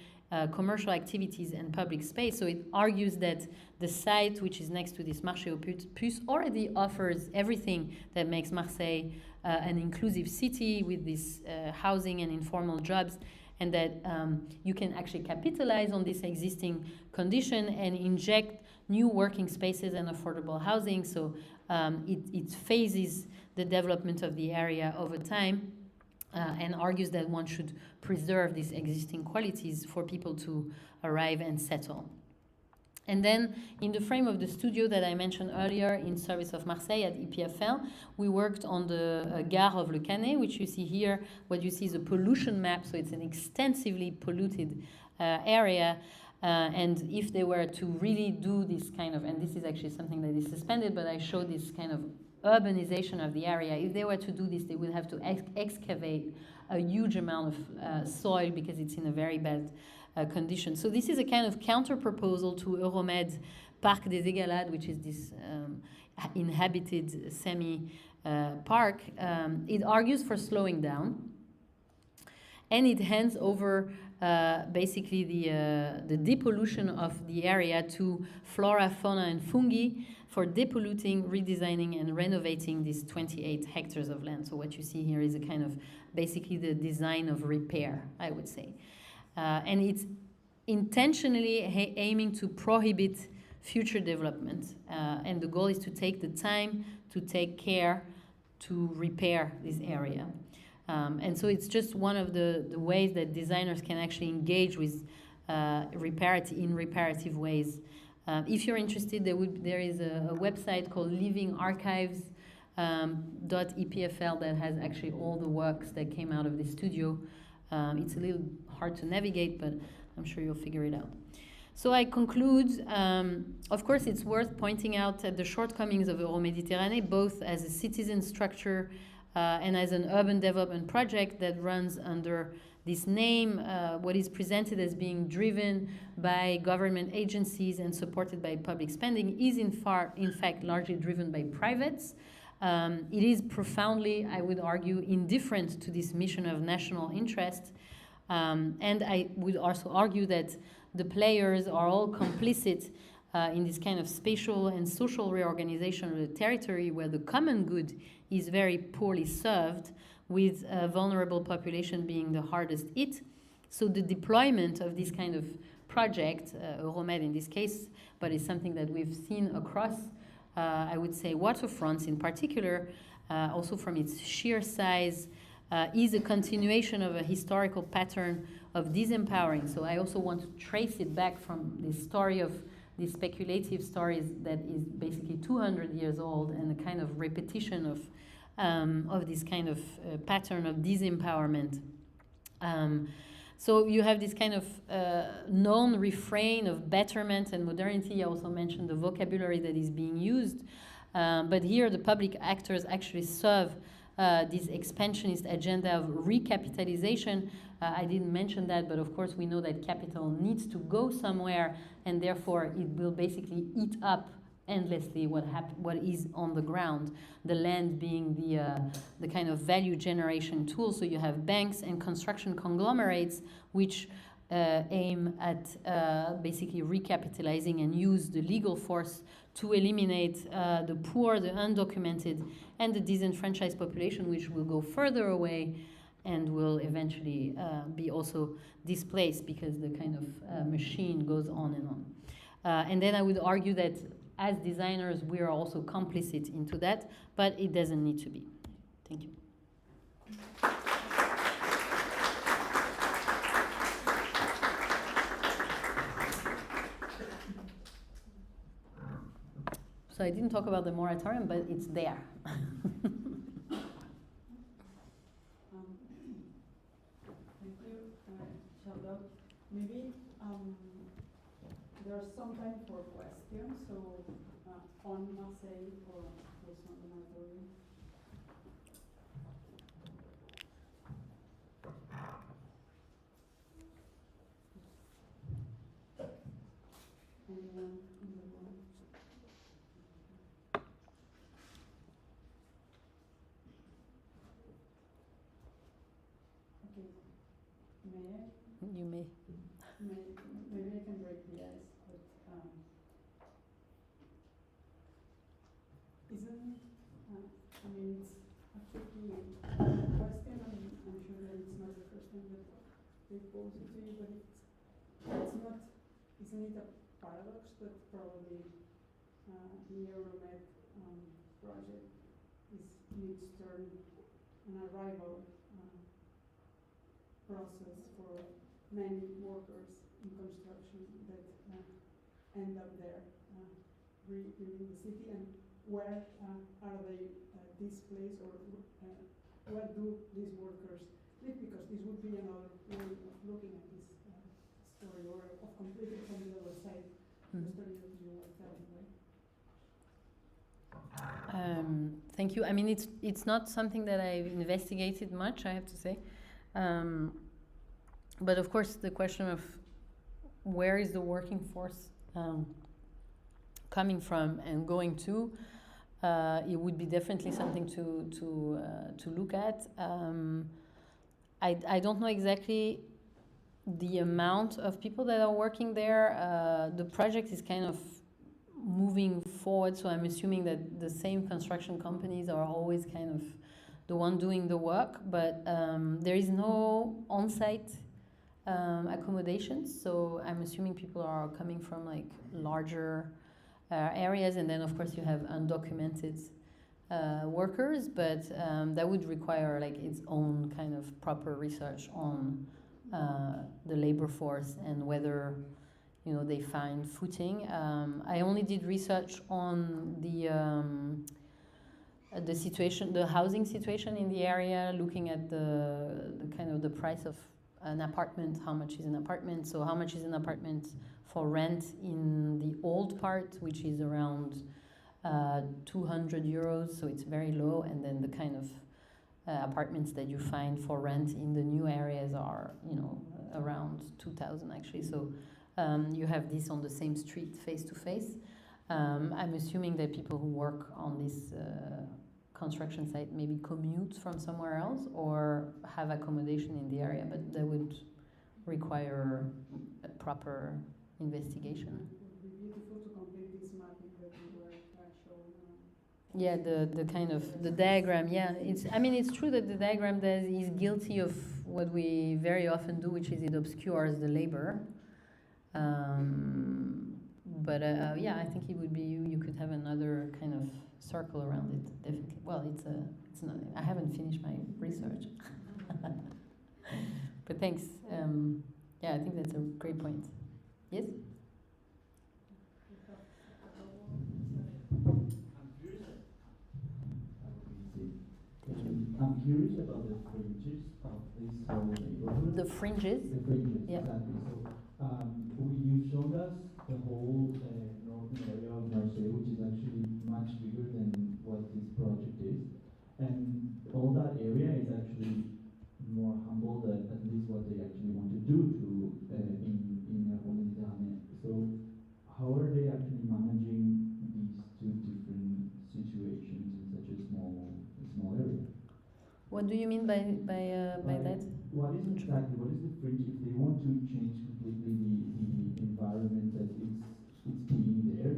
Speaker 2: commercial activities, and public space. So it argues that the site, which is next to this Marché aux Puces, already offers everything that makes Marseille an inclusive city with this housing and informal jobs, and that you can actually capitalize on this existing condition and inject new working spaces and affordable housing. So it phases the development of the area over time, and argues that one should preserve these existing qualities for people to arrive and settle. And then, in the frame of the studio that I mentioned earlier in service of Marseille at EPFL, we worked on the Gare of Le Canet, which you see here. What you see is a pollution map, so it's an extensively polluted area. And if they were to really do this kind of, and this is actually something that is suspended, but I show this kind of urbanization of the area. If they were to do this, they would have to excavate a huge amount of soil because it's in a very bad condition. So this is a kind of counter-proposal to Euromed's Parc des Égalades, which is this inhabited semi-park. It argues for slowing down, and it hands over basically the depollution of the area to flora, fauna, and fungi for depolluting, redesigning, and renovating these 28 hectares of land. So what you see here is a kind of basically the design of repair, I would say. And it's intentionally aiming to prohibit future development. And the goal is to take the time to take care to repair this area. And so it's just one of the ways that designers can actually engage with reparative ways. If you're interested, there is a website called livingarchives.epfl that has actually all the works that came out of the studio. It's a little hard to navigate, but I'm sure you'll figure it out. So I conclude, of course, it's worth pointing out at the shortcomings of Aula Mediterrània, both as a citizen structure and as an urban development project that runs under this name, what is presented as being driven by government agencies and supported by public spending is in fact largely driven by privates. It is profoundly, I would argue, indifferent to this mission of national interest. And I would also argue that the players are all complicit in this kind of spatial and social reorganization of the territory where the common good is very poorly served, with a vulnerable population being the hardest hit. So the deployment of this kind of project, Euromed in this case, but it's something that we've seen across, I would say, waterfronts in particular, also from its sheer size, is a continuation of a historical pattern of disempowering. So I also want to trace it back from the story of these speculative stories that is basically 200 years old, and a kind of repetition of this kind of pattern of disempowerment. So you have this kind of known refrain of betterment and modernity. I also mentioned the vocabulary that is being used. But here the public actors actually serve this expansionist agenda of recapitalization. I didn't mention that, but of course we know that capital needs to go somewhere, and therefore it will basically eat up endlessly what is on the ground, the land being the kind of value generation tool. So you have banks and construction conglomerates which aim at basically recapitalizing and use the legal force to eliminate the poor, the undocumented, and the disenfranchised population, which will go further away and will eventually be also displaced because the kind of machine goes on and on. And then I would argue that as designers, we are also complicit into that, but it doesn't need to be. Thank you. So I didn't talk about the moratorium, but it's there.
Speaker 1: Thank you, Charlotte. Maybe there's some time for questions, so on Marseille or also on the moratorium. Anyone in the room? Okay. May I?
Speaker 2: You may.
Speaker 1: Maybe I can break the ice, but isn't, I mean, it's a tricky question, and I'm sure that it's not the first time that they pose it to you, but it's not, isn't it a paradox that probably the Euromed project is in its turn an arrival process for many workers in construction that end up there rebuilding the city, and where are they displaced, or what do these workers live? Because this would be another way of looking at this story, or of completing from the other side the story that you were telling, right?
Speaker 2: Thank you. I mean, it's not something that I've investigated much, I have to say. But of course, the question of where is the working force coming from and going to, it would be definitely something to look at. I don't know exactly the amount of people that are working there. The project is kind of moving forward, so I'm assuming that the same construction companies are always kind of the one doing the work, but there is no on-site accommodations, so I'm assuming people are coming from like larger areas, and then of course you have undocumented workers, but that would require like its own kind of proper research on the labor force and whether they find footing. I only did research on the situation, the housing situation in the area, looking at the kind of the price of an apartment, how much is an apartment, so how much is an apartment for rent in the old part, which is around 200 euros, so it's very low, and then the kind of apartments that you find for rent in the new areas are, around 2,000 actually, so you have this on the same street face to face. I'm assuming that people who work on this construction site maybe commute from somewhere else or have accommodation in the area, but that would require a proper investigation.
Speaker 1: It would be beautiful to complete this mapping that you were showing.
Speaker 2: Yeah, the kind of the diagram. Yeah, it's true that the diagram is guilty of what we very often do, which is it obscures the labor. But yeah, I think it would be you could have another kind of circle around it. Definitely. Well, it's not. I haven't finished my research. But thanks. Yeah, I think that's a great point. Yes.
Speaker 4: I'm curious about the fringes of this whole neighborhood.
Speaker 2: The fringes?
Speaker 4: The fringes,
Speaker 2: yeah.
Speaker 4: Exactly. So you showed us the whole northern area of Marseille, which is actually much bigger than what this project is. And all that area is actually more humble than at least what they actually want to do to in Aula Mediterrània. So how are they actually managing these two different situations in such a small area?
Speaker 2: What do you mean by that?
Speaker 4: What is the fringe? If they want to change completely the environment that it's being there,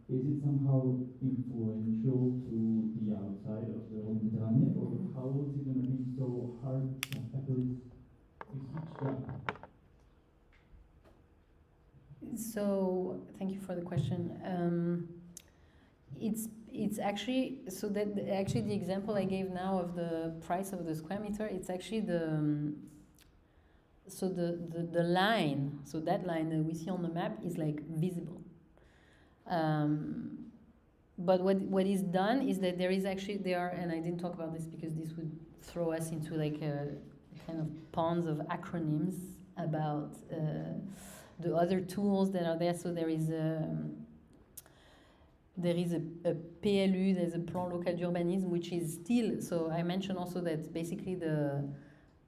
Speaker 4: is it somehow influential to the outside of the Mediterranean, or how is it going to be so hard to tackle this huge gap?
Speaker 2: So thank you for the question. It's actually so that actually the example I gave now of the price of the square meter, it's actually the line. So that line that we see on the map is like visible. But what is done is that and I didn't talk about this because this would throw us into like a kind of ponds of acronyms about the other tools that are there. So there is a PLU, there's a Plan Local d'Urbanisme, which is still, so I mentioned also that basically the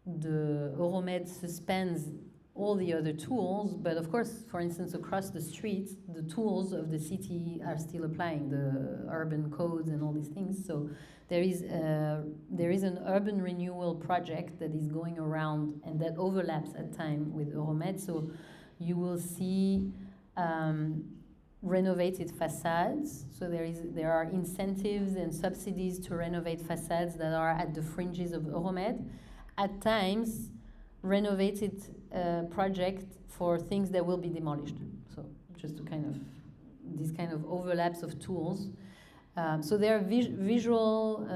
Speaker 2: Euromed suspends all the other tools, but of course, for instance, across the streets, the tools of the city are still applying, the urban codes and all these things. So there is an urban renewal project that is going around and that overlaps at time with Euromed. So you will see renovated facades. So there are incentives and subsidies to renovate facades that are at the fringes of Euromed. At times, renovated project for things that will be demolished. So just to these kind of overlaps of tools. So there are visual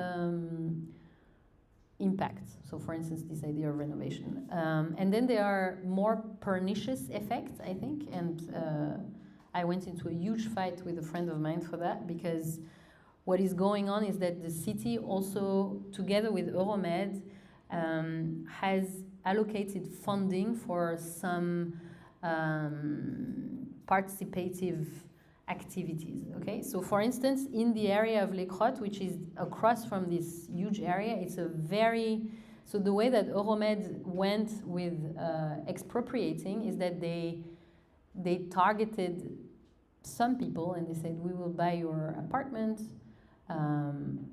Speaker 2: impacts. So for instance, this idea of renovation. And then there are more pernicious effects, I think. And I went into a huge fight with a friend of mine for that, because what is going on is that the city also, together with Euromed, has allocated funding for some participative activities. Okay, so for instance, in the area of Les Crottes, which is across from this huge area, it's a so the way that Euromed went with expropriating is that they targeted some people and they said, we will buy your apartment,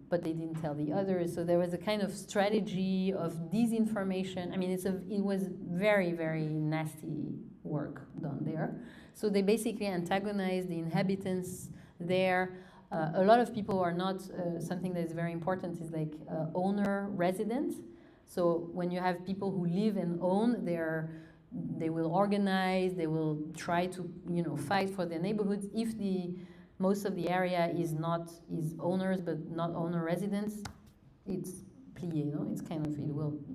Speaker 2: but they didn't tell the others. So there was a kind of strategy of disinformation. I mean, it was very, very nasty work done there. So they basically antagonized the inhabitants there. A lot of people are not, something that is very important is like owner-resident. So when you have people who live and own, they will organize, they will try to fight for their neighborhoods. If most of the area is owners but not owner residents, it's plié, it's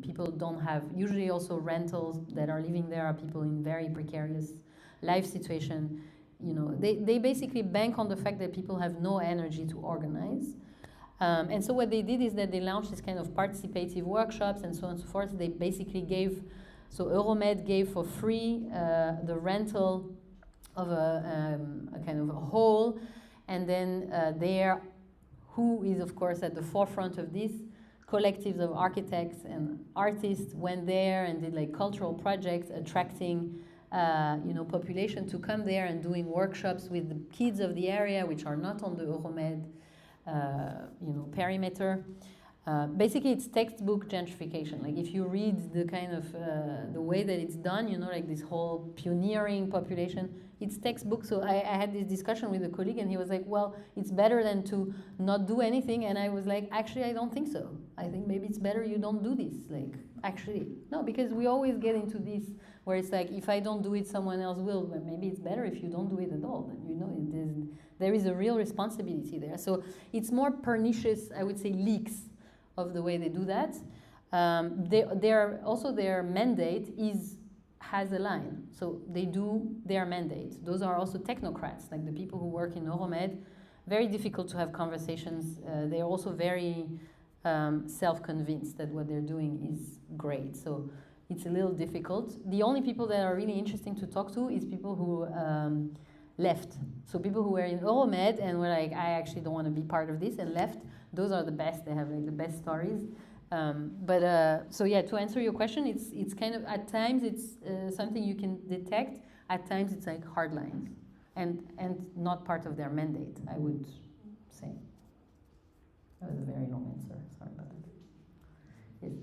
Speaker 2: people don't have, usually also rentals that are living there are people in very precarious life situation. They basically bank on the fact that people have no energy to organize. And so what they did is that they launched this kind of participative workshops and so on and so forth. They basically so Euromed gave for free the rental of a kind of a hall, and then who is of course at the forefront of this, collectives of architects and artists went there and did like cultural projects attracting population to come there and doing workshops with the kids of the area which are not on the Euromed perimeter. Basically, it's textbook gentrification. Like if you read the kind of the way that it's done, like this whole pioneering population, it's textbook. So I had this discussion with a colleague, and he was like, "Well, it's better than to not do anything." And I was like, "Actually, I don't think so. I think maybe it's better you don't do this." Like, actually, no, because we always get into this where it's like, if I don't do it, someone else will. But maybe it's better if you don't do it at all. And there is a real responsibility there. So it's more pernicious, I would say, leaks of the way they do that. Their mandate has a line. So they do their mandate. Those are also technocrats, like the people who work in Euromed. very difficult to have conversations. They're also very self-convinced that what they're doing is great. So it's a little difficult. The only people that are really interesting to talk to is people who left. So people who were in Aula Med and were like, I actually don't want to be part of this, and left. Those are the best. They have like the best stories. So yeah, to answer your question, it's kind of, at times it's something you can detect. At times it's like hard lines, and not part of their mandate, I would say. That was a very long answer. Sorry about that. Yes.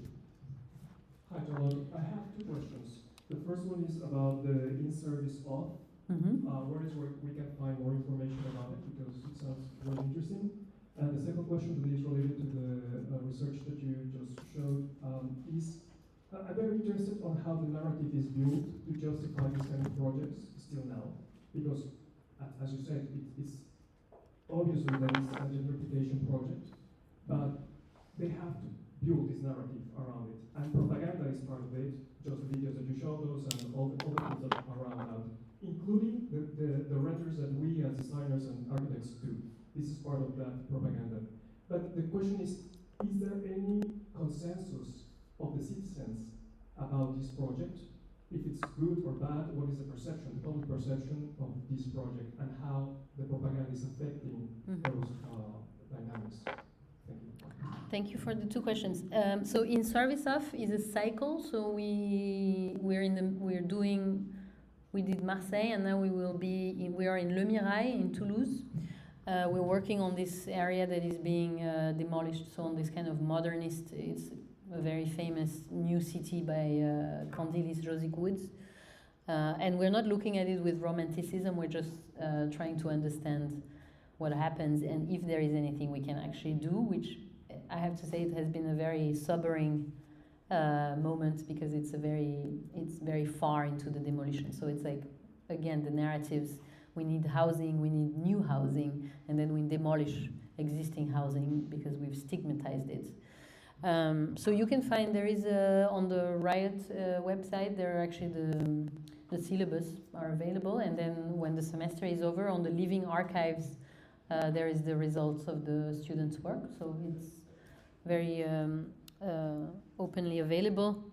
Speaker 5: Hi, Charlotte. I have two questions. The first one is about the in-service of. Where we can find more information about it, because it sounds very interesting. And the second question is related to the research that you just showed. I'm very interested on how the narrative is built to justify these kind of projects still now, because as you said, it's obviously that it's a gentrification project, but they have to build this narrative around it, and propaganda is part of it. Just the videos that you showed us and all the things that are around that, including the renders that we as designers and architects do. This is part of that propaganda. But the question is there any consensus of the citizens about this project? If it's good or bad, what is the perception, the public perception of this project, and how the propaganda is affecting those dynamics? Thank you.
Speaker 2: Thank you for the two questions. So in service of is a cycle. So we did Marseille, and now we are in Le Mirail in Toulouse. We're working on this area that is being demolished. So on this kind of modernist, it's a very famous new city by Candilis Josic Woods. And we're not looking at it with romanticism. We're just trying to understand what happens and if there is anything we can actually do, which I have to say it has been a very sobering moment, because it's very far into the demolition. So it's like, again, the narratives, we need housing, we need new housing, and then we demolish existing housing because we've stigmatized it. So you can find, there is on the Riot website, there are actually the syllabus are available, and then when the semester is over, on the Living Archives, there is the results of the students' work. So it's very openly available.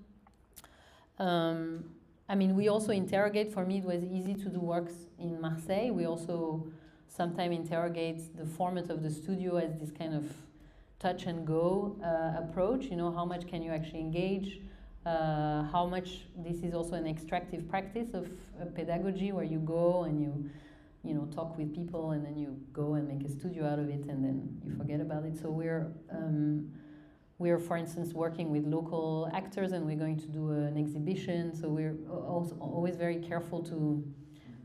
Speaker 2: I mean, we also interrogate. For me, it was easy to do works in Marseille. We also sometimes interrogate the format of the studio as this kind of touch and go approach. You know, how much can you actually engage? How much this is also an extractive practice of pedagogy, where you go and you know, talk with people, and then you go and make a studio out of it, and then you forget about it. So we're, for instance, working with local actors, and we're going to do an exhibition. So we're also always very careful to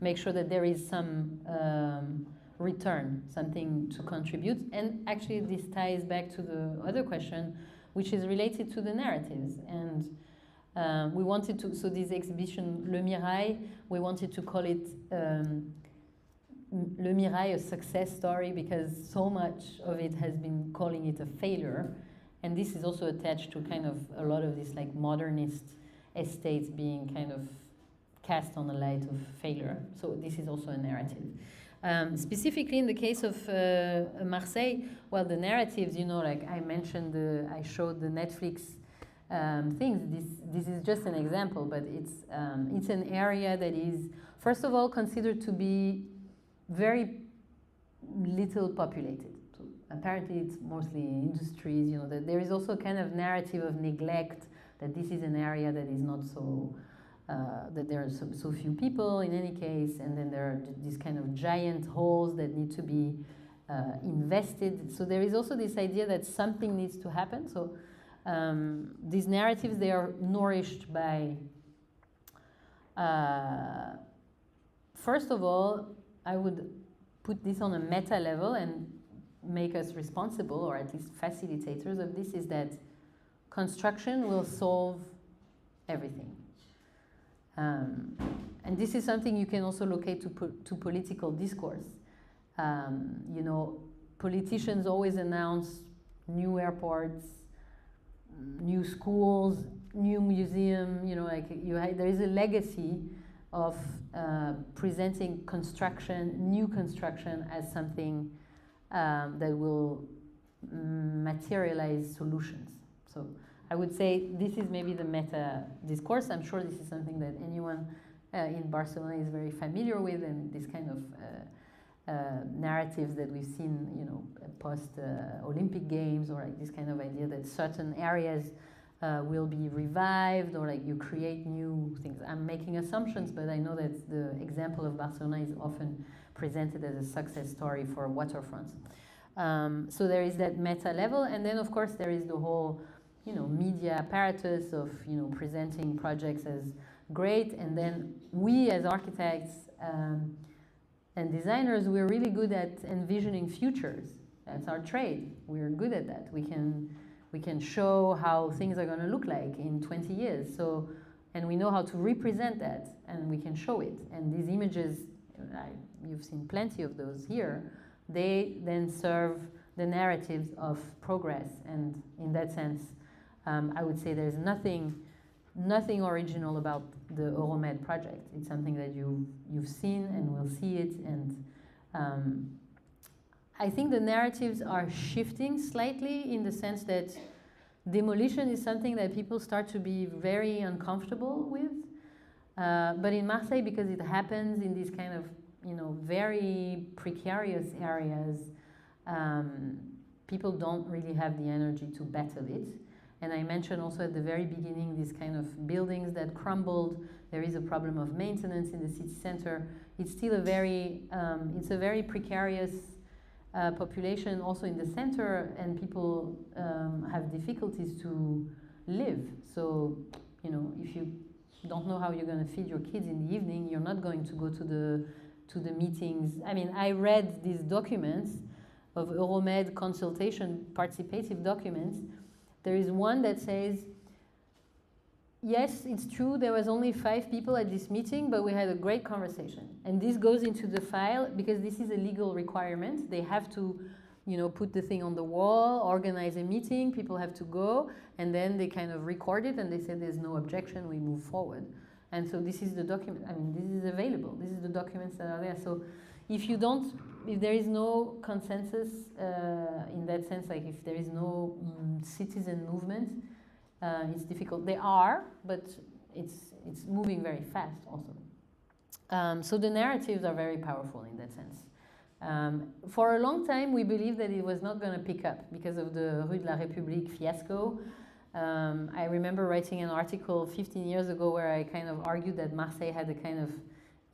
Speaker 2: make sure that there is some return, something to contribute. And actually, this ties back to the other question, which is related to the narratives. And we wanted to, so this exhibition, Le Mirail, we wanted to call it Le Mirail, a success story, because so much of it has been calling it a failure. And this is also attached to kind of a lot of this like modernist estates being kind of cast on the light of failure. So this is also a narrative. Specifically in the case of Marseille, well, the narratives, you know, like I mentioned, I showed the Netflix things. This is just an example, but it's an area that is, first of all, considered to be very little populated. Apparently it's mostly industries, you know, that there is also a kind of narrative of neglect, that this is an area that is not so, that there are so few people in any case, and then there are these kind of giant holes that need to be invested. So there is also this idea that something needs to happen. So these narratives, they are nourished by, first of all, I would put this on a meta level and make us responsible, or at least facilitators of this, is that construction will solve everything. And this is something you can also locate to political discourse. You know, politicians always announce new airports, new schools, new museum, you know, like there is a legacy of presenting construction, new construction, as something that will materialize solutions. So I would say this is maybe the meta discourse. I'm sure this is something that anyone in Barcelona is very familiar with, and this kind of narratives that we've seen, you know, post Olympic Games, or like this kind of idea that certain areas will be revived, or like you create new things. I'm making assumptions, but I know that the example of Barcelona is often presented as a success story for waterfronts. So there is that meta level, and then of course there is the whole, you know, media apparatus of, you know, presenting projects as great, and then we as architects and designers, we're really good at envisioning futures. That's our trade. We're good at that. We can show how things are going to look like in 20 years. So, and we know how to represent that, and we can show it. And these images, you've seen plenty of those here. They then serve the narratives of progress, and in that sense, I would say there's nothing original about the Euromed project. It's something that you've seen and will see it, and I think the narratives are shifting slightly in the sense that demolition is something that people start to be very uncomfortable with. But in Marseille, because it happens in these kind of, you know, very precarious areas, people don't really have the energy to battle it. And I mentioned also at the very beginning these kind of buildings that crumbled. There is a problem of maintenance in the city center. It's still a very precarious population also in the center, and people have difficulties to live. So, you know, if you don't know how you're going to feed your kids in the evening, you're not going to go to the meetings. I mean, I read these documents of Euromed consultation, participative documents. There is one that says, yes, it's true, there was only 5 people at this meeting, but we had a great conversation. And this goes into the file because this is a legal requirement. They have to, you know, put the thing on the wall, organize a meeting, people have to go, and then they kind of record it and they say there's no objection, we move forward. And so this is the document, I mean, this is available. This is the documents that are there. So if there is no consensus in that sense, like if there is no citizen movement, it's difficult. They are, but it's moving very fast also. So the narratives are very powerful in that sense. For a long time, we believed that it was not going to pick up because of the Rue de la République fiasco. I remember writing an article 15 years ago where I kind of argued that Marseille had a kind of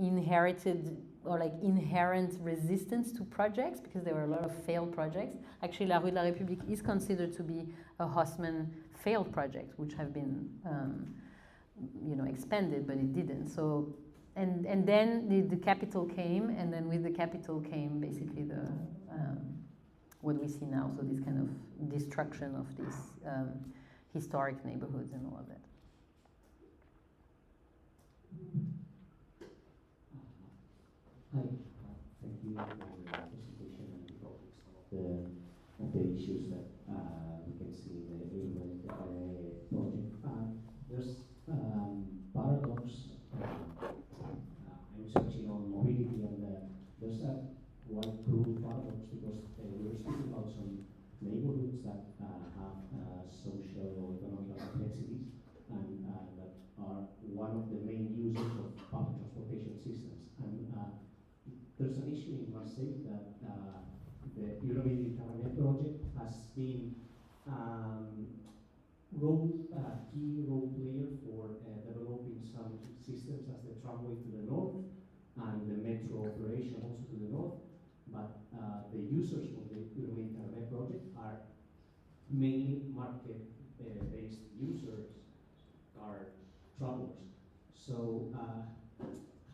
Speaker 2: inherited or like inherent resistance to projects because there were a lot of failed projects. Actually, La Rue de la République is considered to be a Haussmann failed project, which have been, you know, expanded, but it didn't. So, and then the capital came, and then with the capital came basically the what we see now. So this kind of destruction of these historic neighborhoods and all of that.
Speaker 6: Hi, thank you for the presentation and the topics of the issues that we can see in the Euromed project. There's paradox. I'm researching on mobility, and there's a quite cruel paradox because we're speaking about some neighborhoods that have social or economic complexities and that are one of the main users of public transportation systems. And there's an issue in Marseille that the Aula Mediterrània project has been key role player for developing some systems as the tramway to the north and the metro operation also to the north. But the users of the Aula Mediterrània project are mainly market-based users, are travelers. So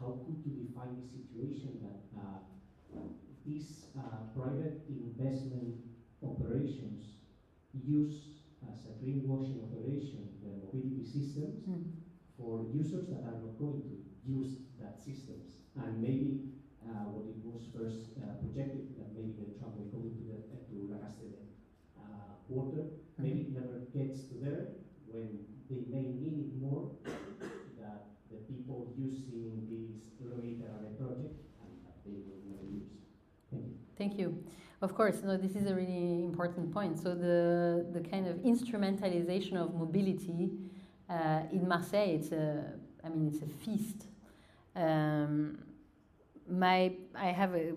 Speaker 6: how could you define the situation that these private investment operations use as a greenwashing operation the mobility systems for users that are not going to use that systems? And maybe what it was first projected, that maybe the tramway going to La Castellet quarter, maybe it never gets to there when they may need it more, that the people using this Aula Mediterrània project and that they will never use. Thank you.
Speaker 2: Thank you. Of course, no, this is a really important point. So the kind of instrumentalization of mobility in Marseille, it's a feast. I have a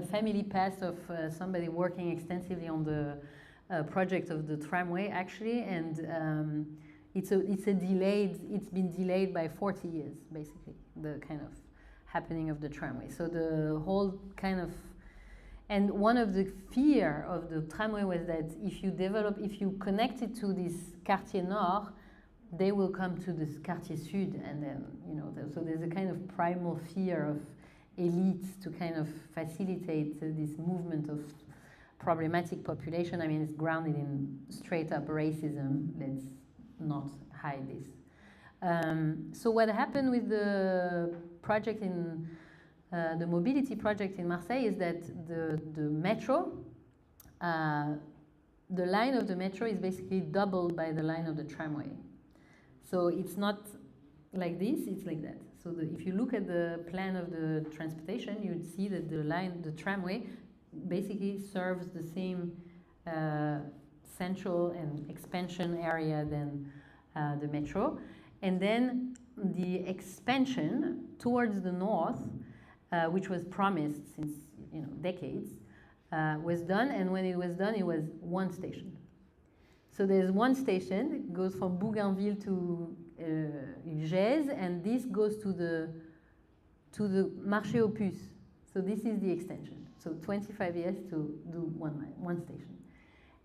Speaker 2: family past of somebody working extensively on the project of the tramway, actually, and it's been delayed by 40 years, basically, the kind of happening of the tramway. So the whole kind of, and one of the fear of the tramway was that if you connect it to this Quartier Nord, they will come to this Quartier Sud, and then, so there's a kind of primal fear of elites to kind of facilitate this movement of problematic population. I mean, it's grounded in straight up racism. Let's not hide this. So what happened with the project the mobility project in Marseille is that the metro, the line of the metro is basically doubled by the line of the tramway. So it's not like this, it's like that. So if you look at the plan of the transportation, you'd see that the tramway basically serves the same central and expansion area than the metro. And then the expansion towards the north, which was promised since decades, was done. And when it was done, it was one station. So there's one station, it goes from Bougainville to Gèze, and this goes to the Marché aux Puces. So this is the extension. So 25 years to do one station.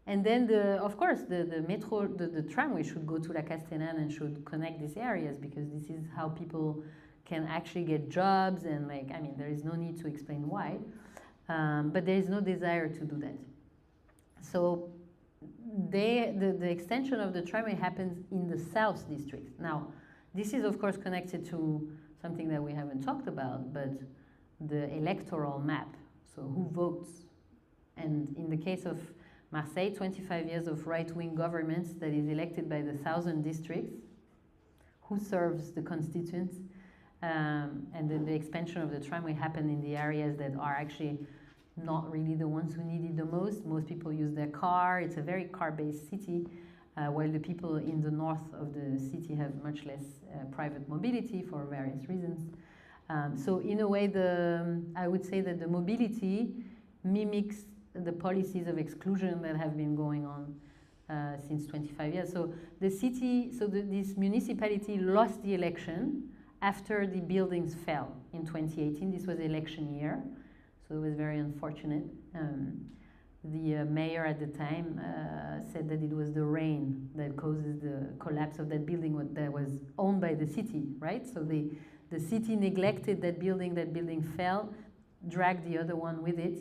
Speaker 2: And then, of course, the metro, the tramway should go to La Castellane and should connect these areas, because this is how people can actually get jobs, and there is no need to explain why. But there is no desire to do that. So the extension of the tramway happens in the South District. Now, this is of course connected to something that we haven't talked about, but the electoral map. So who votes? And in the case of Marseille, 25 years of right-wing governments that is elected by the southern districts, who serves the constituents, and then the expansion of the tramway happened in the areas that are actually not really the ones who need it the most. Most people use their car. It's a very car-based city, while the people in the north of the city have much less private mobility for various reasons. So in a way, I would say that the mobility mimics the policies of exclusion that have been going on since 25 years. So the city, this municipality lost the election after the buildings fell in 2018. This was election year, so it was very unfortunate. The mayor at the time said that it was the rain that causes the collapse of that building that was owned by the city, right? So the city neglected that building fell, dragged the other one with it,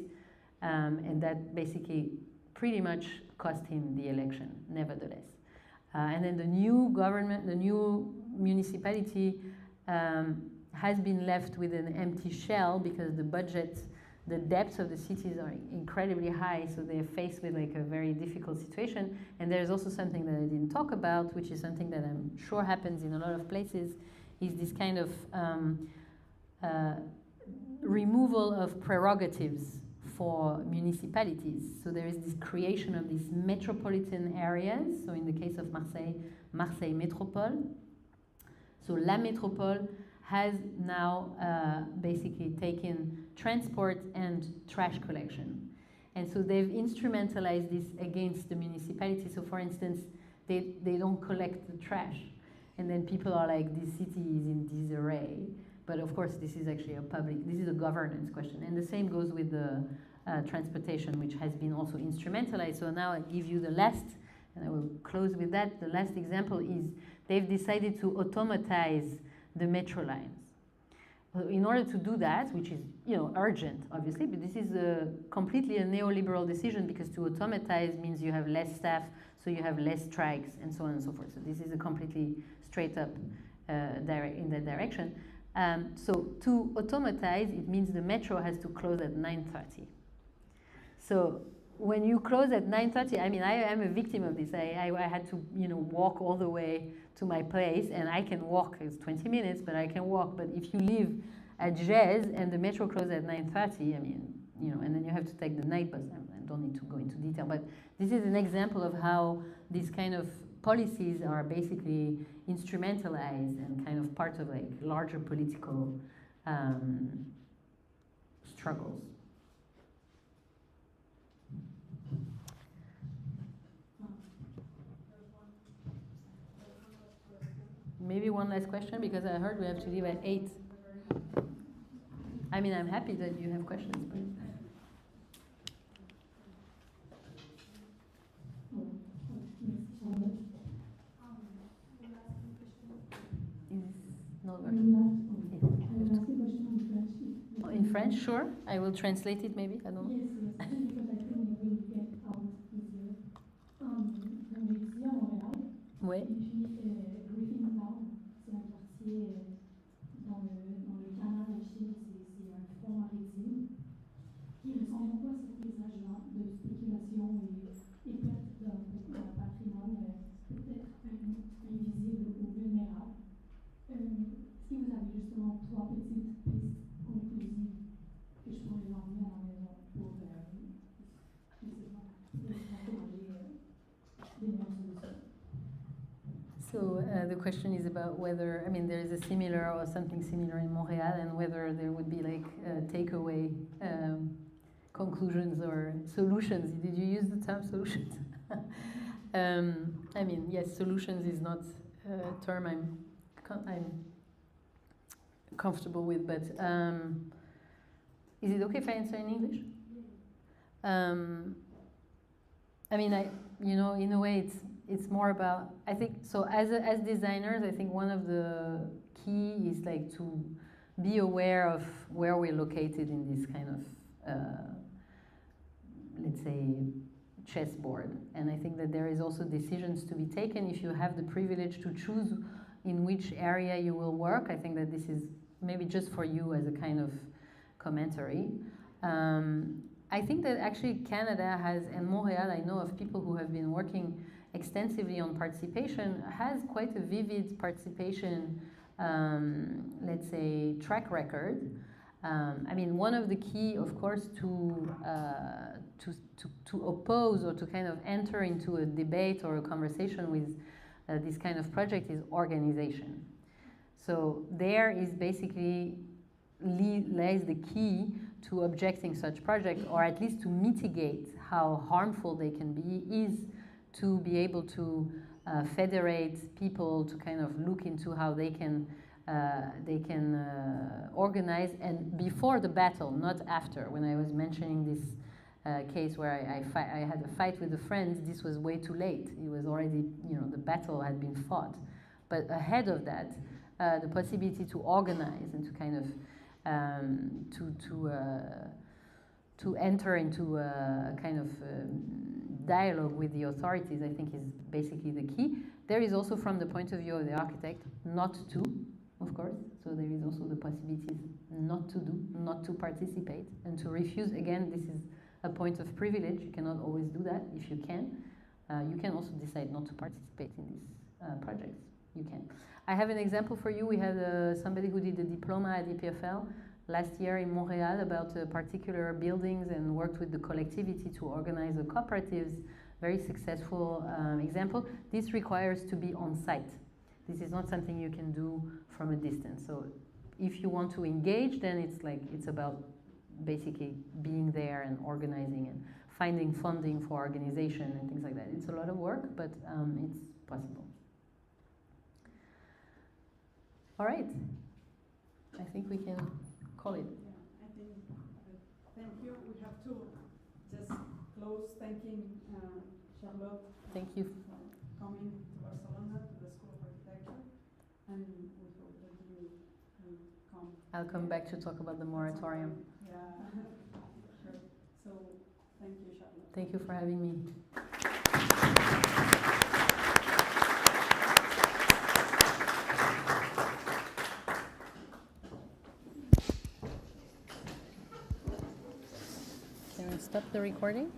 Speaker 2: and that basically pretty much cost him the election, nevertheless. And then the new government, the new municipality has been left with an empty shell because the debts of the cities are incredibly high, so they're faced with a very difficult situation. And there's also something that I didn't talk about, which is something that I'm sure happens in a lot of places, is this kind of removal of prerogatives for municipalities. So there is this creation of these metropolitan areas. So in the case of Marseille, Marseille Métropole. So La Métropole has now basically taken transport and trash collection. And so they've instrumentalized this against the municipality. So for instance, they don't collect the trash. And then people are like, this city is in disarray. But of course, this is actually this is a governance question. And the same goes with the transportation, which has been also instrumentalized. So now I give you the last, and I will close with that. The last example is they've decided to automatize the metro lines. In order to do that, which is urgent, obviously, but this is completely a neoliberal decision, because to automatize means you have less staff, so you have less strikes, and so on and so forth. So this is a completely straight up in that direction. So to automatize, it means the metro has to close at 9:30. So when you close at 9:30, I mean, I am a victim of this. I had to walk all the way to my place, and I can walk. It's 20 minutes, but I can walk. But if you live at Gèze and the metro closes at 9:30, I mean, and then you have to take the night bus. I don't need to go into detail, but this is an example of how these kind of policies are basically instrumentalized and kind of part of like larger political struggles. Maybe one last question, because I heard we have to leave at 8. I mean, I'm happy that you have questions, but... Not working. In French, sure. I will translate it maybe, I don't know.
Speaker 7: Yes, because I think we will get out easier. Donc, je suis à Montréal.
Speaker 2: Oui.
Speaker 7: Et puis, Griffintown, c'est un quartier dans le canal de Chine, c'est un front maritime qui ressemble beaucoup à ce paysage-là de spéculation et perte d'un patrimoine peut-être invisible ou vulnérable. Est-ce que vous avez justement 3 petites pistes conclusives que je pourrais l'emmener à la maison pour, je sais pas, encourager des meilleures solutions?
Speaker 2: So the question is about whether, I mean, there is a similar or something similar in Montreal, and whether there would be like takeaway conclusions or solutions. Did you use the term solutions? I mean, yes, solutions is not a term I'm comfortable with, but is it okay if I answer in English? I mean, in a way, it's more about, I think, so as designers, I think one of the key is like to be aware of where we're located in this kind of, let's say, chessboard. And I think that there is also decisions to be taken if you have the privilege to choose in which area you will work. I think that this is maybe just for you as a kind of commentary. I think that actually Canada has, and Montreal, I know of people who have been working extensively on participation, has quite a vivid participation, let's say, track record. I mean, one of the key, of course, to oppose or to kind of enter into a debate or a conversation with this kind of project is organization. So there is basically lies the key to objecting such projects, or at least to mitigate how harmful they can be, is to be able to federate people to kind of look into how they can organize, and before the battle, not after. When I was mentioning this case where I had a fight with a friend, this was way too late. It was already, the battle had been fought. But ahead of that, the possibility to organize and to kind of to enter into a kind of dialogue with the authorities, I think, is basically the key. There is also, from the point of view of the architect, not to, of course. So there is also the possibilities not to do, not to participate, and to refuse. Again, this is a point of privilege. You cannot always do that. If you can also decide not to participate in these projects. You can. I have an example for you. We had somebody who did a diploma at EPFL last year in Montreal about particular buildings and worked with the collectivity to organize a cooperatives. Very successful example. This requires to be on site. This is not something you can do from a distance. So if you want to engage, then it's about basically being there and organizing and finding funding for organization and things like that. It's a lot of work, but it's possible. All right. I think we can call it.
Speaker 1: Yeah, I think, thank you. We have to just close thanking Charlotte.
Speaker 2: Thank you.
Speaker 1: For coming to Barcelona, to the School of Architecture, and we hope that you will come.
Speaker 2: I'll come back to talk about the moratorium.
Speaker 1: Yeah, sure. So, thank you, Charlotte.
Speaker 2: Thank you for having me. Can we stop the recording?